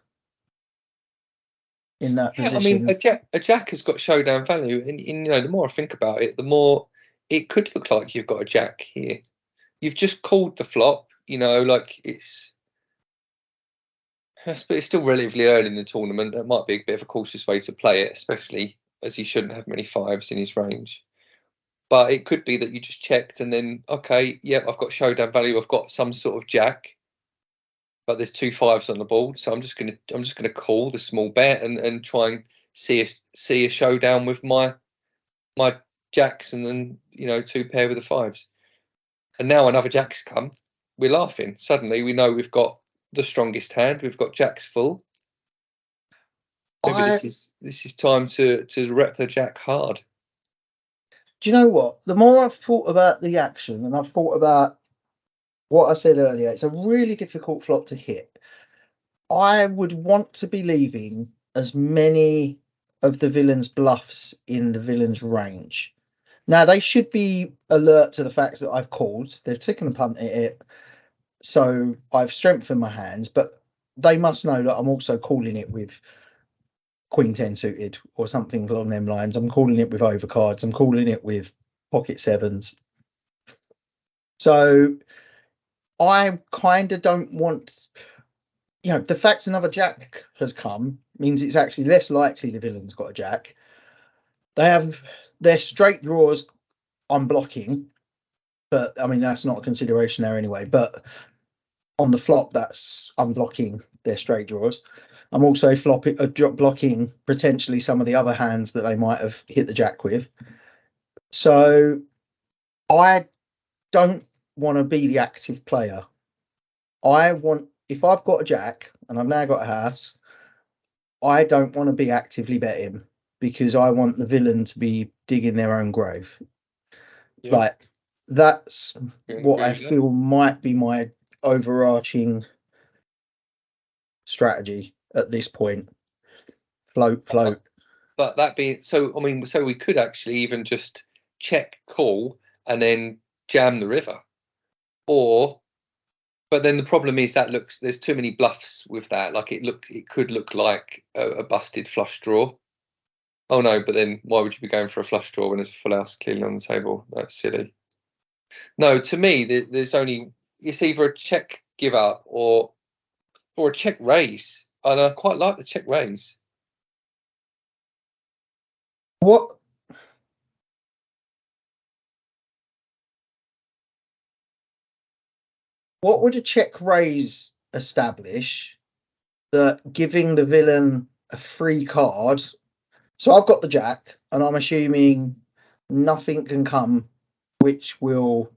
in that position? I mean, a jack has got showdown value, and the more I think about it, the more it could look like you've got a jack here. You've just called the flop, like but it's still relatively early in the tournament. That might be a bit of a cautious way to play it, especially as he shouldn't have many 5s in his range. But it could be that you just checked, and then, okay, yep, I've got showdown value. I've got some sort of jack, but there's 2 5s on the board, so I'm just gonna call the small bet and try and see a showdown with my jacks, and then 2 pair with the 5s. And now another jack's come. We're laughing. Suddenly we know we've got the strongest hand. We've got jacks full. Maybe this is time to rep the jack hard. Do you know what? The more I've thought about the action, and I've thought about what I said earlier, it's a really difficult flop to hit. I would want to be leaving as many of the villain's bluffs in the villain's range. Now, they should be alert to the fact that I've called. They've taken a punt at it, so I've strengthened my hands, but they must know that I'm also calling it with Queen 10 suited or something along them lines. I'm calling it with overcards. I'm calling it with pocket 7s. So I kind of don't want, the fact another jack has come means it's actually less likely the villain's got a jack. They have their straight draws I'm blocking, but I mean, that's not a consideration there anyway. But on the flop, that's unblocking their straight draws. I'm also blocking potentially some of the other hands that they might have hit the jack with. So I don't want to be the active player. If I've got a jack and I've now got a house, I don't want to be actively betting because I want the villain to be digging their own grave. Yeah. Like, that's what I Agree with that. feel might be my overarching strategy at this point. Float. But that being so, I mean, so we could actually even just check call and then jam the river, but then the problem is there's too many bluffs with that. Like it could look like a busted flush draw. Oh no, but then why would you be going for a flush draw when there's a full house clearly on the table? That's silly. No, to me, it's either a check give up or a check raise, and I quite like the check raise. What would a check raise establish that giving the villain a free card? So I've got the jack, and I'm assuming nothing can come which will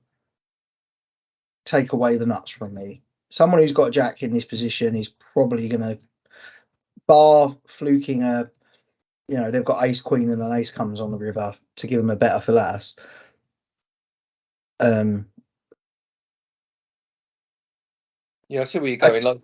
take away the nuts from me. Someone who's got a jack in this position is probably going to bar fluking they've got ace queen and an ace comes on the river to give them a better for last. Yeah, I see where you're going. Like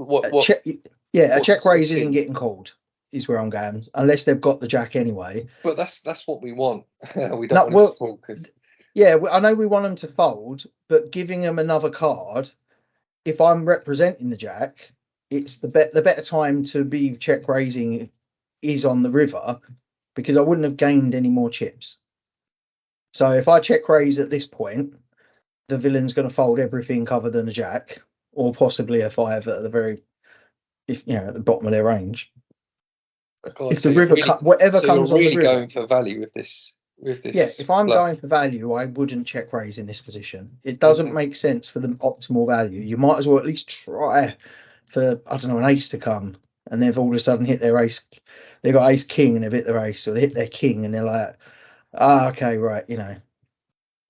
a check raise isn't getting called, is where I'm going, unless they've got the jack anyway. But that's what we want. We don't want to fold because. Yeah, I know we want them to fold, but giving them another card, if I'm representing the jack, it's the better time to be check raising is on the river, because I wouldn't have gained any more chips. So if I check raise at this point, the villain's going to fold everything other than a jack, or possibly a 5 at the at the bottom of their range. If the river whatever comes on the river, you're really going for value with this. Yeah, if I'm going for value, I wouldn't check raise in this position. It doesn't make sense for the optimal value. You might as well at least try for, I don't know, an ace to come, and they've all of a sudden hit their ace. They've got ace king and they've hit their ace, or they hit their king and they're like, okay, right,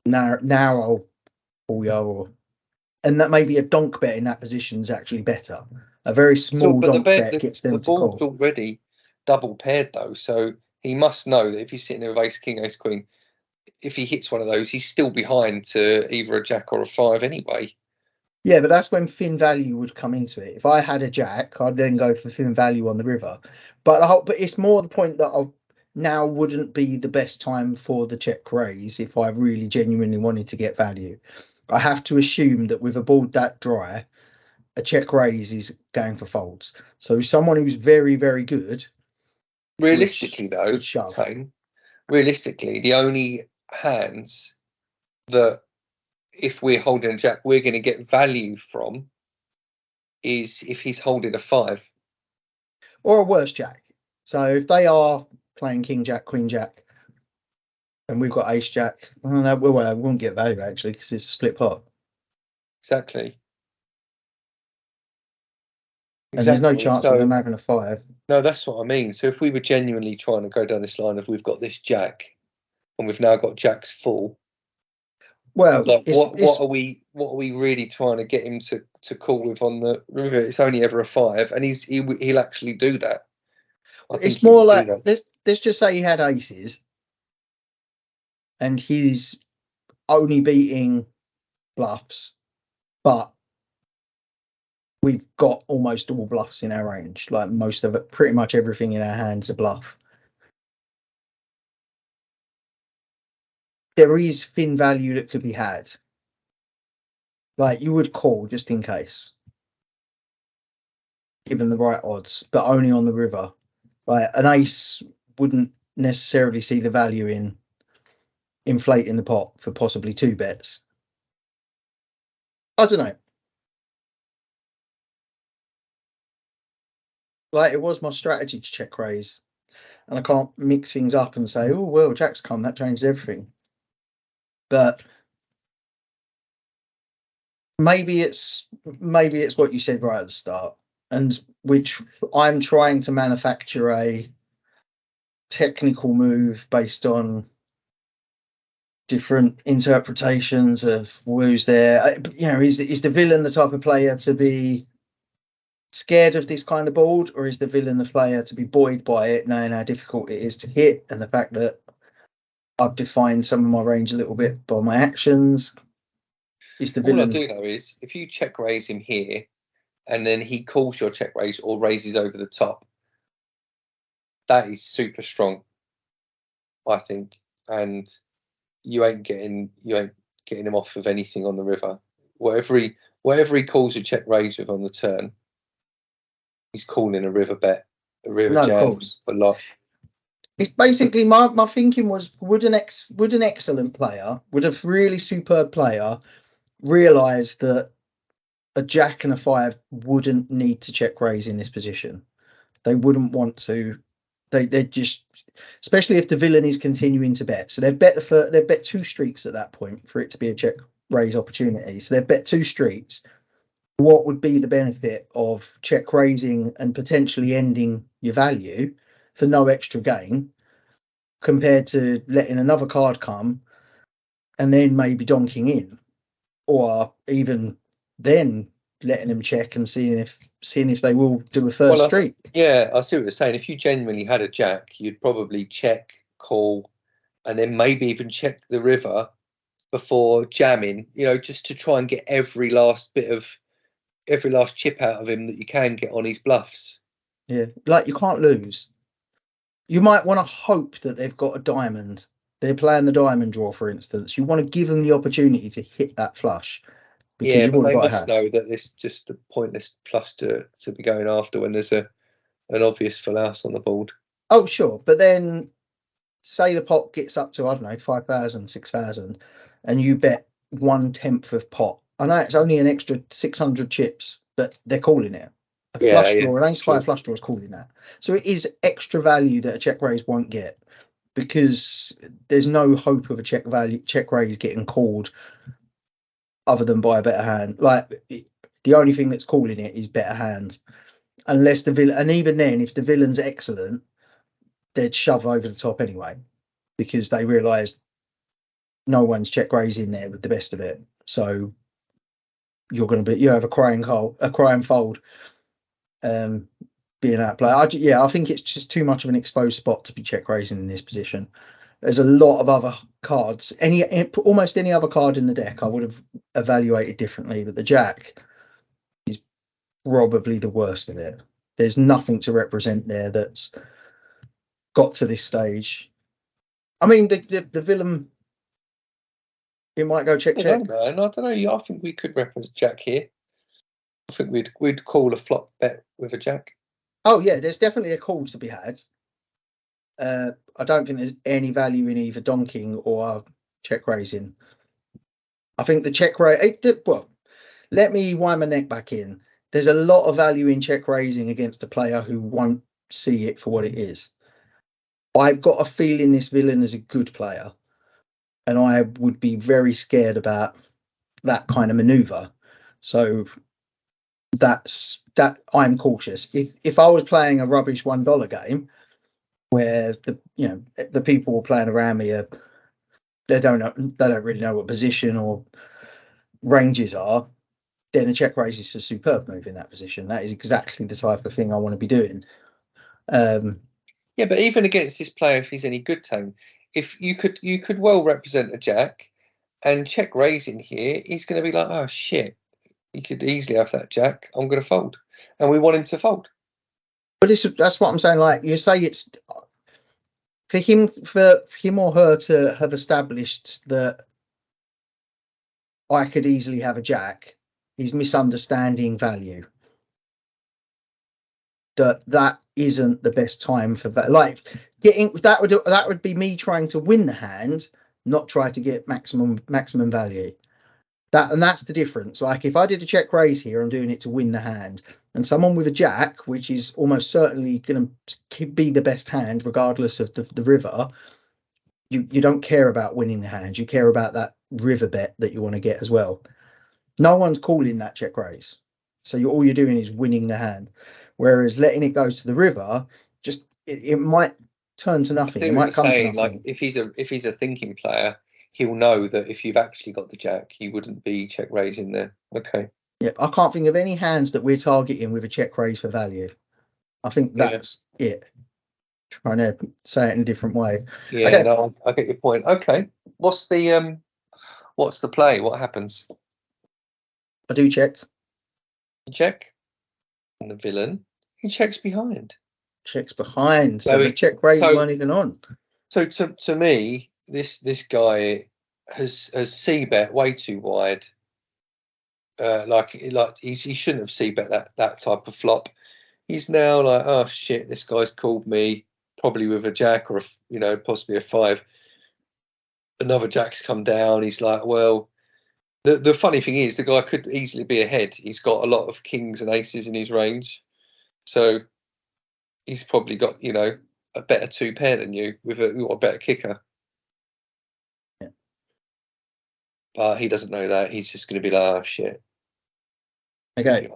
now I'll pull you. And that maybe a donk bet in that position is actually better. A very small donk bet gets them to call. The board's already double paired though, so he must know that if he's sitting there with ace king, ace queen, if he hits one of those, he's still behind to either a jack or a 5 anyway. Yeah, but that's when thin value would come into it. If I had a jack, I'd then go for thin value on the river. But it's more the point that I now wouldn't be the best time for the check raise if I really genuinely wanted to get value. I have to assume that with a board that dry, a check raise is going for folds. So someone who's very, very good. Realistically, though, Tain, the only hands that if we're holding a jack, we're going to get value from is if he's holding a 5 or a worse jack. So if they are playing king jack, queen jack, and we've got ace jack, we won't get value actually because it's a split pot. Exactly. And there's no chance of them having a 5. No, that's what I mean. So if we were genuinely trying to go down this line of we've got this jack and we've now got jacks full. Well, what are we really trying to get him to call with on the river? It's only ever a 5, and he'll actually do that. It's more like let's just say he had aces, and he's only beating bluffs, but we've got almost all bluffs in our range. Like most of it, pretty much everything in our hands a bluff. There is thin value that could be had. Like you would call just in case, given the right odds, but only on the river. Like an ace wouldn't necessarily see the value in inflating the pot for possibly 2 bets. I don't know. Like it was my strategy to check raise, and I can't mix things up and say, oh well, jack's come, that changed everything. But maybe it's what you said right at the start. and which I'm trying to manufacture a technical move based on different interpretations of who's there. Is the villain the type of player to be scared of this kind of board, or is the villain the player to be buoyed by it, knowing how difficult it is to hit and the fact that I've defined some of my range a little bit by my actions? Is the villain? All I do know is if you check raise him here and then he calls your check raise or raises over the top, that is super strong, I think. And you ain't getting him off of anything on the river. Whatever he calls a check raise with on the turn, he's calling a river bet, a river No, of jam course. a lot. It's basically my thinking was, would an excellent player, would a really superb player realise that a jack and a 5 wouldn't need to check raise in this position? They wouldn't want to. They just, especially if the villain is continuing to bet. So they've bet 2 streets at that point for it to be a check raise opportunity. So they've bet 2 streets. What would be the benefit of check raising and potentially ending your value for no extra gain, compared to letting another card come and then maybe donking in, or even then letting them check and seeing if they will do a first street? I see what you're saying. If you genuinely had a jack, you'd probably check, call, and then maybe even check the river before jamming, just to try and get every last chip out of him that you can get on his bluffs. Yeah, like, you can't lose. You might want to hope that they've got a diamond. They're playing the diamond draw, for instance. You want to give them the opportunity to hit that flush. Because but they must know that it's just a pointless plus to be going after when there's an obvious full house on the board. Oh, sure. But then say the pot gets up to, I don't know, 5,000, 6,000, and you bet 1/10 of pot. I know it's only an extra 600 chips, but they're calling it. A flush draw, an ace-5 flush draw is calling that. So it is extra value that a check raise won't get, because there's no hope of a check raise getting called other than by a better hand. Like, the only thing that's calling it is better hand, unless the villain, and even then, if the villain's excellent, they'd shove over the top anyway, because they realised no one's check raising there with the best of it. So you have a crying fold being out play. I think it's just too much of an exposed spot to be check raising in this position. There's a lot of other cards. Almost any other card in the deck I would have evaluated differently, but the jack is probably the worst of it. There's nothing to represent there that's got to this stage. I mean, the villain, it might go check. I don't know. I think we could represent jack here. I think we'd call a flop bet with a jack. Oh yeah, there's definitely a call to be had. I don't think there's any value in either donking or check raising. I think the check raise. Well, let me wind my neck back in. There's a lot of value in check raising against a player who won't see it for what it is. I've got a feeling this villain is a good player, and I would be very scared about that kind of maneuver. So that I'm cautious. If I was playing a rubbish $1 game where the people playing around me they don't really know what position or ranges are, then a check raise is a superb move in that position. That is exactly the type of thing I want to be doing. Yeah, but even against this player, if he's any good, Tain, if you could well represent a jack, and check raising here, he's going to be like, oh shit, he could easily have that jack. I'm going to fold, and we want him to fold. But that's what I'm saying. Like, you say, it's for him or her to have established that I could easily have a jack. He's misunderstanding value. That isn't the best time for that. Like, that would be me trying to win the hand, not try to get maximum value. That's the difference. Like, if I did a check raise here, I'm doing it to win the hand. And someone with a jack, which is almost certainly going to be the best hand regardless of the river, you don't care about winning the hand. You care about that river bet that you want to get as well. No one's calling that check raise. So all you're doing is winning the hand. Whereas letting it go to the river, just it might turn to I nothing. see It what you're might come to saying. Like nothing. if he's a thinking player, he'll know that if you've actually got the jack, you wouldn't be check raising there. Okay. Yeah, I can't think of any hands that we're targeting with a check raise for value. I think that's it. Trying to say it in a different way. Yeah, Okay. no, I get your point. Okay. What's the play? What happens? I do check. You check, and the villain he checks behind. Checks behind. So So the check raise weren't even on. So to me, this guy has c-bet way too wide. Like he shouldn't have c-bet that type of flop. He's now like, oh shit, this guy's called me probably with a jack or possibly a 5. Another jack's come down. He's like, well, the funny thing is the guy could easily be ahead. He's got a lot of kings and aces in his range, so he's probably got a better 2 pair than you with a better kicker. Yeah. But he doesn't know that. He's just going to be like, oh shit. Okay.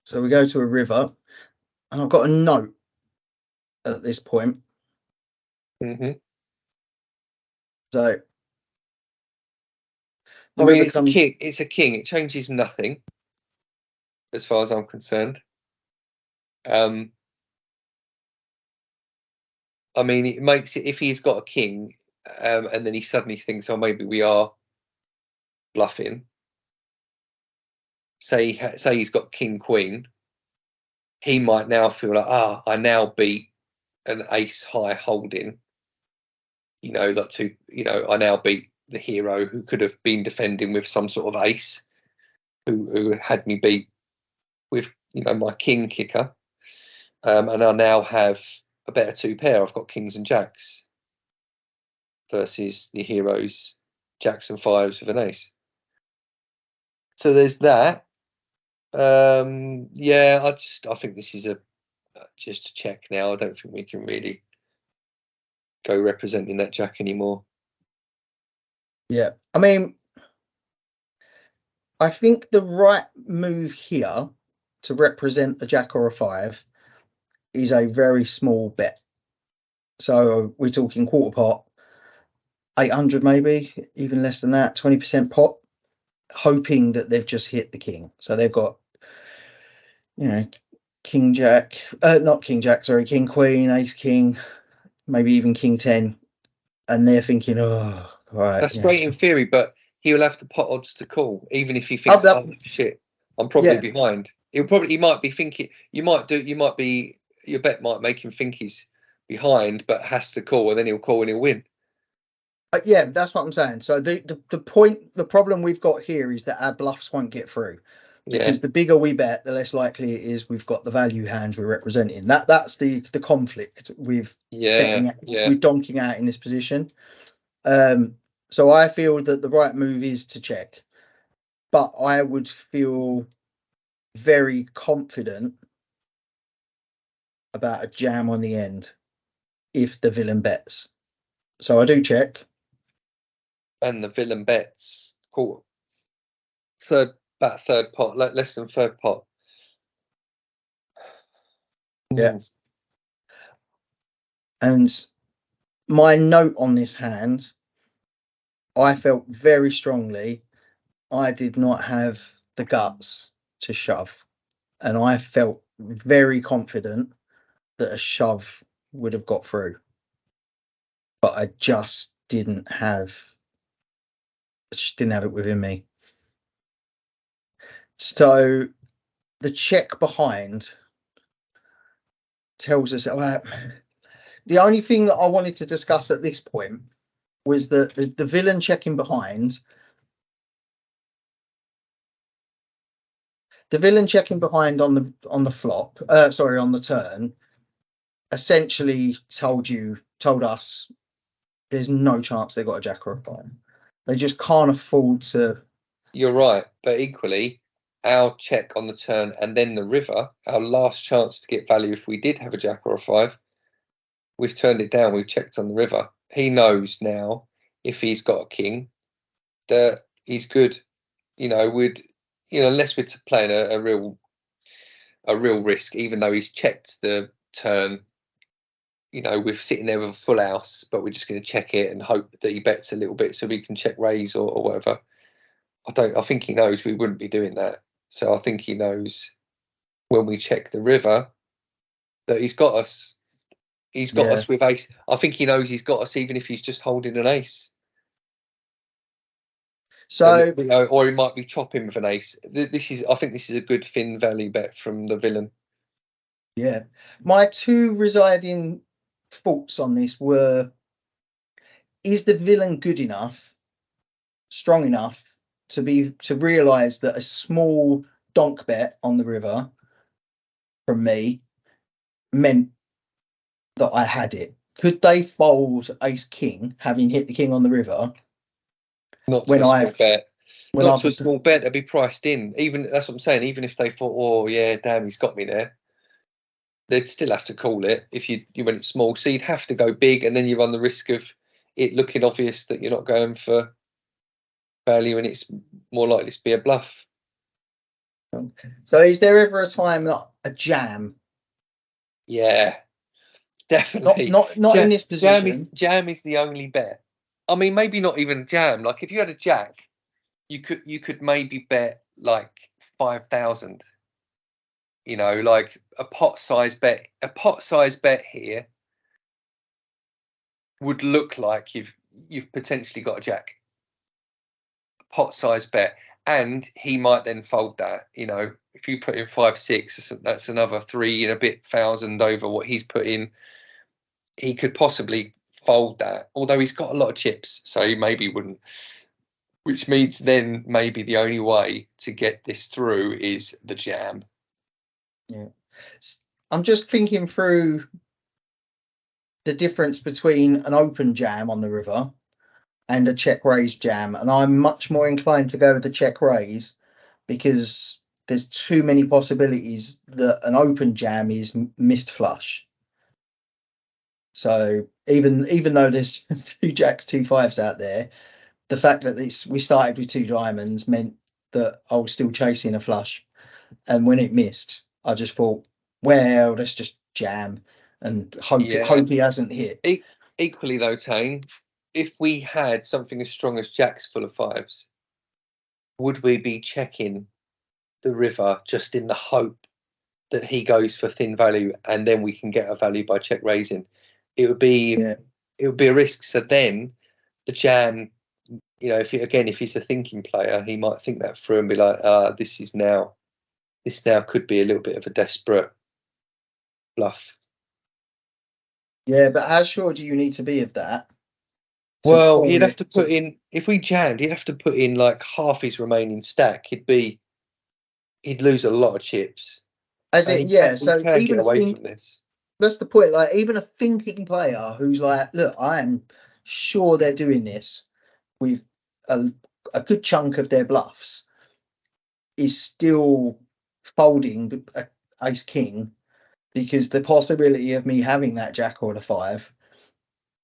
So we go to a river, and I've got a note at this point. Mm-hmm. So I mean, it's a king. It's a king. It changes nothing, as far as I'm concerned. I mean, it makes it if he's got a king, and then he suddenly thinks, oh, maybe we are bluffing. Say he's got king queen. He might now feel like, I now beat an ace high holding. I now beat the hero who could have been defending with some sort of ace, who had me beat with my king kicker, and I now have a better 2 pair. I've got kings and jacks versus the heroes jacks and 5s with an ace. So there's that. Yeah, I think this is just a check now. I don't think we can really go representing that jack anymore. Yeah, I mean, I think the right move here to represent a jack or a 5 is a very small bet. So we're talking quarter pot, 800 maybe, even less than that, 20% pot, hoping that they've just hit the king. So they've got, king jack, not king jack, sorry, king queen, ace king, maybe even king 10, and they're thinking, oh, right. That's great in theory, but he'll have the pot odds to call, even if he thinks, oh shit, I'm probably behind. He might be thinking, your bet might make him think he's behind, but has to call, and then he'll call and he'll win. Yeah, that's what I'm saying. So the problem we've got here is that our bluffs won't get through, because the bigger we bet, the less likely it is we've got the value hands we're representing. That's the conflict with betting, with donking out in this position. So I feel that the right move is to check, but I would feel very confident about a jam on the end if the villain bets. So I do check. And the villain bets third pot, less than third pot. Yeah. And my note on this hand, I felt very strongly I did not have the guts to shove. And I felt very confident that a shove would have got through. But I just didn't have it within me. So the check behind tells us the only thing that I wanted to discuss at this point was that the villain checking behind. The villain checking behind on the flop, on the turn, essentially told us there's no chance they've got a jack or a 5. They just can't afford to. You're right, but equally, our check on the turn and then the river, our last chance to get value if we did have a jack or a 5, we've turned it down. We've checked on the river. He knows now if he's got a king that he's good. unless we're playing a real risk, even though he's checked the turn, we're sitting there with a full house, but we're just going to check it and hope that he bets a little bit so we can check raise or whatever. I think he knows we wouldn't be doing that. So I think he knows when we check the river that he's got us. He's got us with ace. I think he knows he's got us even if he's just holding an ace. So, or he might be chopping with an ace. I think this is a good thin value bet from the villain. Yeah, my two residing thoughts on this were: is the villain good enough, strong enough to realise that a small donk bet on the river from me meant that I had it? Could they fold ace king, having hit the king on the river? Not to a small bet. Not to a small bet, they'd be priced in. Even that's what I'm saying. Even if they thought, oh yeah, damn, he's got me there, they'd still have to call it if you went small. So you'd have to go big, and then you run the risk of it looking obvious that you're not going for value, and it's more likely to be a bluff. So is there ever a time that a jam? Yeah, definitely. Not in this position. Jam is the only bet. I mean, maybe not even jam. Like if you had a jack, you could maybe bet like 5,000. Like a pot size bet. A pot size bet here would look like you've potentially got a jack. A pot size bet, and he might then fold that. If you put in 5-6, that's another 3 and a bit thousand over what he's put in. He could possibly fold that, although he's got a lot of chips, so he maybe wouldn't. Which means then maybe the only way to get this through is the jam. Yeah, I'm just thinking through the difference between an open jam on the river and a check raise jam, and I'm much more inclined to go with the check raise because there's too many possibilities that an open jam is missed flush. So even though there's 2 jacks, 2 5s out there, the fact that we started with 2 diamonds meant that I was still chasing a flush, and when it missed, I just thought, well, let's just jam and hope he hasn't hit. Equally though, Tain, if we had something as strong as jacks full of 5s, would we be checking the river just in the hope that he goes for thin value and then we can get a value by check raising? It would be a risk. So then the jam, if he's a thinking player, he might think that through and be like, this now could be a little bit of a desperate bluff. Yeah, but how sure do you need to be of that? Well, he'd have to put in, if we jammed, he'd have to put in like half his remaining stack. He'd lose a lot of chips. So even get away from this. That's the point. Like even a thinking player who's like, look, I am sure they're doing this with a good chunk of their bluffs, is still folding ace king because the possibility of me having that jack or the 5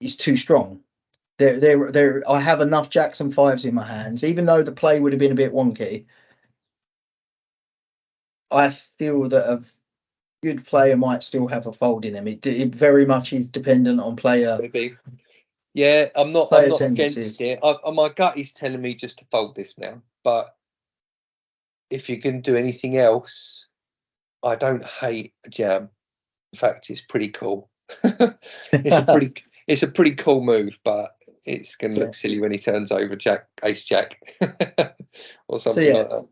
is too strong. I have enough jacks and 5s in my hands, even though the play would have been a bit wonky. I feel that a good player might still have a fold in them. It very much is dependent on player. Maybe. Yeah, I'm not against it. My gut is telling me just to fold this now. But if you can do anything else, I don't hate a jam. In fact, it's pretty cool. It's a pretty cool move, but it's going to look silly when he turns over ace jack or something like that.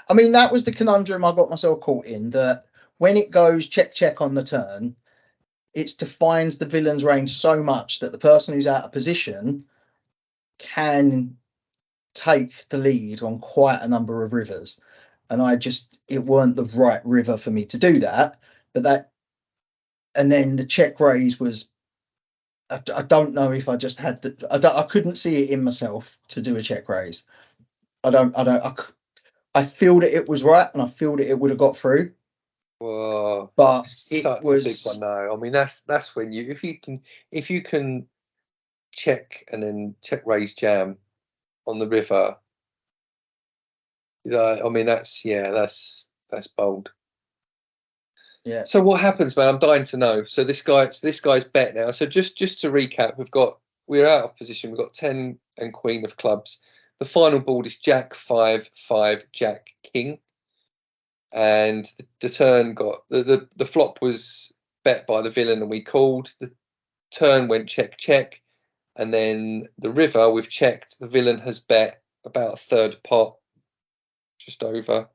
I mean, that was the conundrum I got myself caught in, that when it goes check on the turn, it defines the villain's range so much that the person who's out of position can take the lead on quite a number of rivers. And it weren't the right river for me to do that. And then the check raise was, I don't know if I just had I couldn't see it in myself to do a check raise. I feel that it was right, and I feel that it would have got through. Whoa, but such a big one. No, I mean that's when if you can check and then check raise jam on the river, I mean, that's bold. Yeah. So what happens, man? I'm dying to know. So this guy's bet now. So just to recap, we're out of position. We've got 10 and queen of clubs. The final board is Jack 5-5 Jack King, and the turn got the flop was bet by the villain, and we called. The turn went check check, and then the river we've checked. The villain has bet about a third pot, just under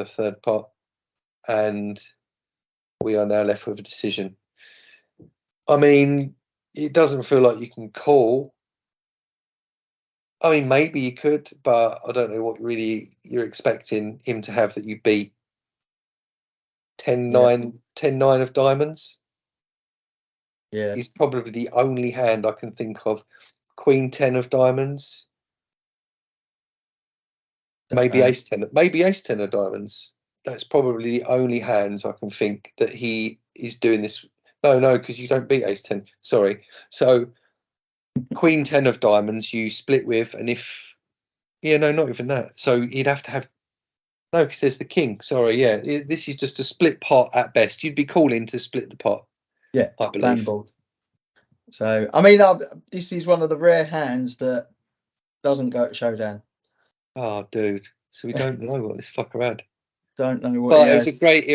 third pot, and we are now left with a decision. I mean, it doesn't feel like you can call. I mean, maybe you could, but I don't know what really you're expecting him to have that you beat. 10-9 of diamonds. Yeah. Is probably the only hand I can think of. Queen 10 of diamonds. Maybe ace 10 of diamonds. That's probably the only hands I can think that he is doing this. No, because you don't beat ace 10. Sorry. So queen 10 of diamonds you split with, and if not even that. So he'd have to have because there's the king. Sorry, this is just a split pot at best. You'd be calling to split the pot. Yeah, I believe. board. So I mean, this is one of the rare hands that doesn't go to showdown. Oh, dude. So we don't know what this fucker had. Don't know what. But it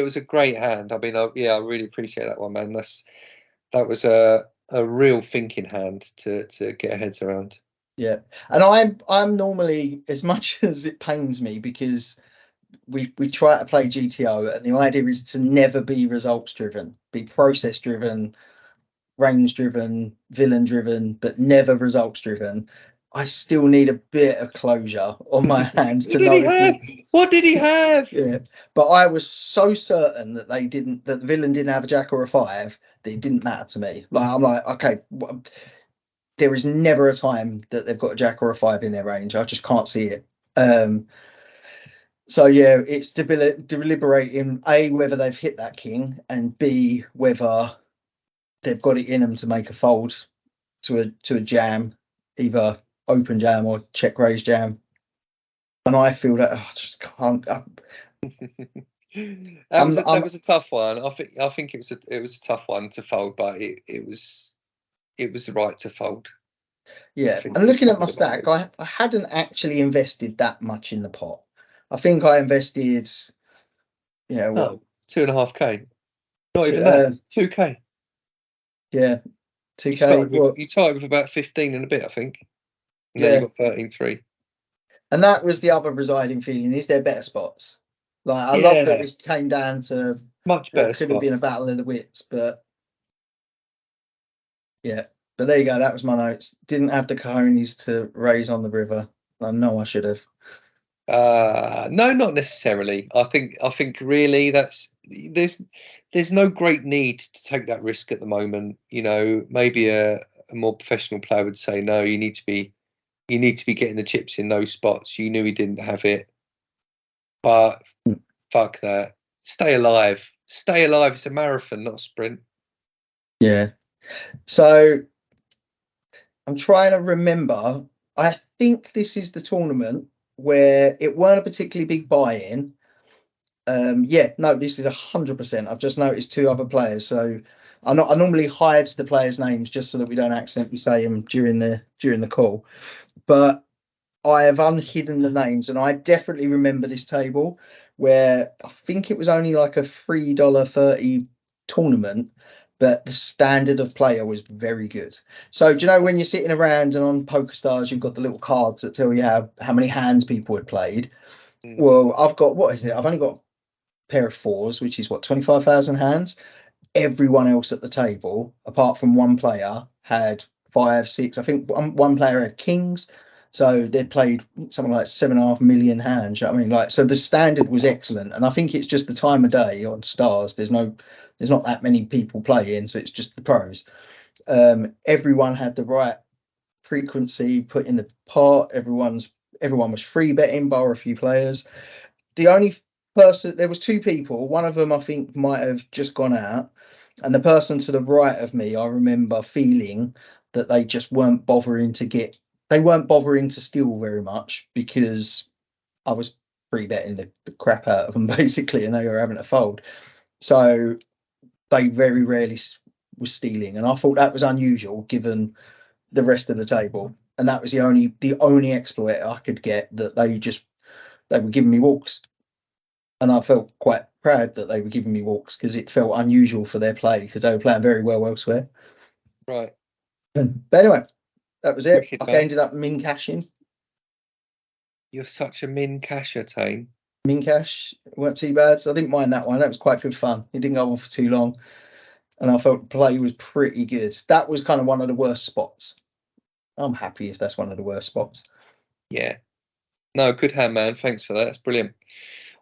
was a great hand. I mean, I really appreciate that one, man. That was a real thinking hand to get our heads around. Yeah, and I'm normally, as much as it pains me, because we try to play GTO, and the idea is to never be results driven, be process driven, range driven, villain driven, but never results driven. I still need a bit of closure on my hands to know. What did he have? Yeah, but I was so certain that the villain didn't have a jack or a 5 that it didn't matter to me. Like, I'm like, okay, there is never a time that they've got a jack or a 5 in their range. I just can't see it. So yeah, it's deliberating A, whether they've hit that king, and B, whether they've got it in them to make a fold to a jam, either open jam or check raise jam. And I feel that I just can't. That was a tough one. I think it was a tough one to fold, but it was right to fold. Yeah, and looking at my stack, I hadn't actually invested that much in the pot. I think I invested, 2.5K. Not even that. 2K. Yeah, 2K. You started with about 15 and a bit, I think. And then you got 13.3. And that was the other residing feeling. Is there better spots? Like, I love that this came down to much better. Could have been a battle of the wits, but yeah. But there you go. That was my notes. Didn't have the cojones to raise on the river. I know I should have. No, not necessarily. I think really there's no great need to take that risk at the moment. Maybe a more professional player would say no. You need to be getting the chips in those spots. You knew he didn't have it, but fuck that. Stay alive. It's a marathon, not a sprint. Yeah. So I'm trying to remember. I think this is the tournament where it weren't a particularly big buy-in. This is 100%. I've just noticed 2 other players, so I normally hide the players' names just so that we don't accidentally say them during the call. But I have unhidden the names, and I definitely remember this table where I think it was only like a $3.30 tournament, but the standard of player was very good. So do you know when you're sitting around and on PokerStars you've got the little cards that tell you how many hands people had played? Well, I've got, what is it? I've only got a pair of 4s, which is 25,000 hands. Everyone else at the table, apart from one player, had 5, 6. I think one player had kings, so they'd played something like 7.5 million hands. You know what I mean? So the standard was excellent, and I think it's just the time of day on Stars. There's not that many people playing, so it's just the pros. Everyone had the right frequency put in the pot. Everyone was free betting, bar a few players. The only person, there was 2 people. One of them I think might have just gone out, and the person to the right of me, I remember feeling that they just weren't bothering to steal very much, because I was pre-betting the crap out of them basically, and they were having to fold. So they very rarely was stealing, and I thought that was unusual given the rest of the table. And that was the only exploit I could get, that they were giving me walks, and I felt quite proud that they were giving me walks because it felt unusual for their play because they were playing very well elsewhere. Right. But anyway, that was it. Wicked, I man. ended up min cashing. You're such a min casher, Tain. Min cash weren't too bad, so I didn't mind that one. That was quite good fun. It didn't go on for too long, and I felt the play was pretty good. That was kind of one of the worst spots. I'm happy if that's one of the worst spots. Yeah. No, good hand, man. Thanks for that. That's brilliant.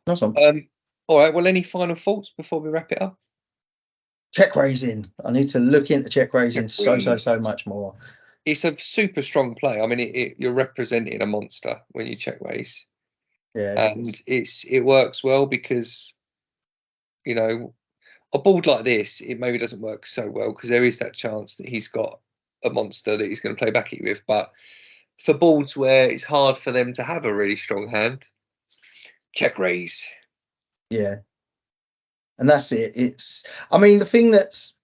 Nice one. All right. Well, any final thoughts before we wrap it up? Check raising. I need to look into check raising Check so much more. It's a super strong play. I mean, you're representing a monster when you check raise. Yeah, and it works well because, you know, a board like this, it maybe doesn't work so well because there is that chance that he's got a monster that he's going to play back at you with. But for boards where it's hard for them to have a really strong hand, check raise. Yeah. And that's it. I mean, the thing that's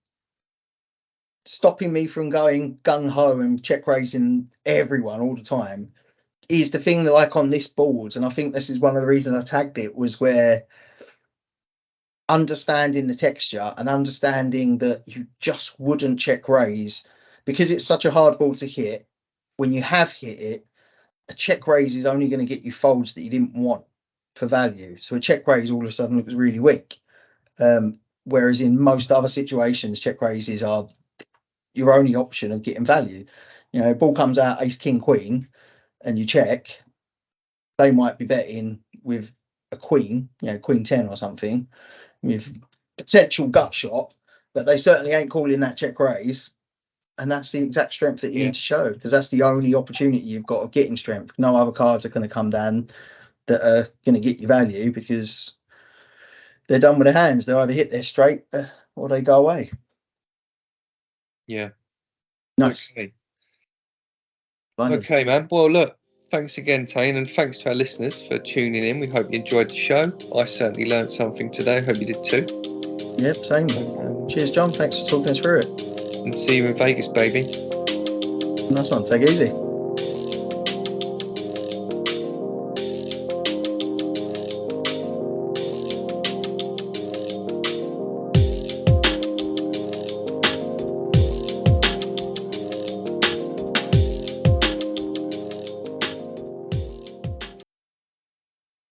stopping me from going gung-ho and check raising everyone all the time is the thing that, like, on this board, and I think this is one of the reasons I tagged it, was where understanding the texture and understanding that you just wouldn't check raise because it's such a hard ball to hit. When you have hit it, a check raise is only going to get you folds that you didn't want for value. So a check raise all of a sudden looks really weak. Whereas in most other situations, check raises are your only option of getting value. You know, ball comes out ace, king, queen, and you check, they might be betting with a queen, you know, queen 10 or something, with potential gut shot, but they certainly ain't calling that check raise. And that's the exact strength that you need to show, because that's the only opportunity you've got of getting strength. No other cards are going to come down that are going to get you value because they're done with their hands. They either hit their straight or they go away. Yeah. Nice. Okay, man. Well, look, thanks again, Tain, and thanks to our listeners for tuning in. We hope you enjoyed the show. I certainly learned something today. Hope you did too. Yep, same. Cheers, John. Thanks for talking us through it. And see you in Vegas, baby. Nice one. Take it easy.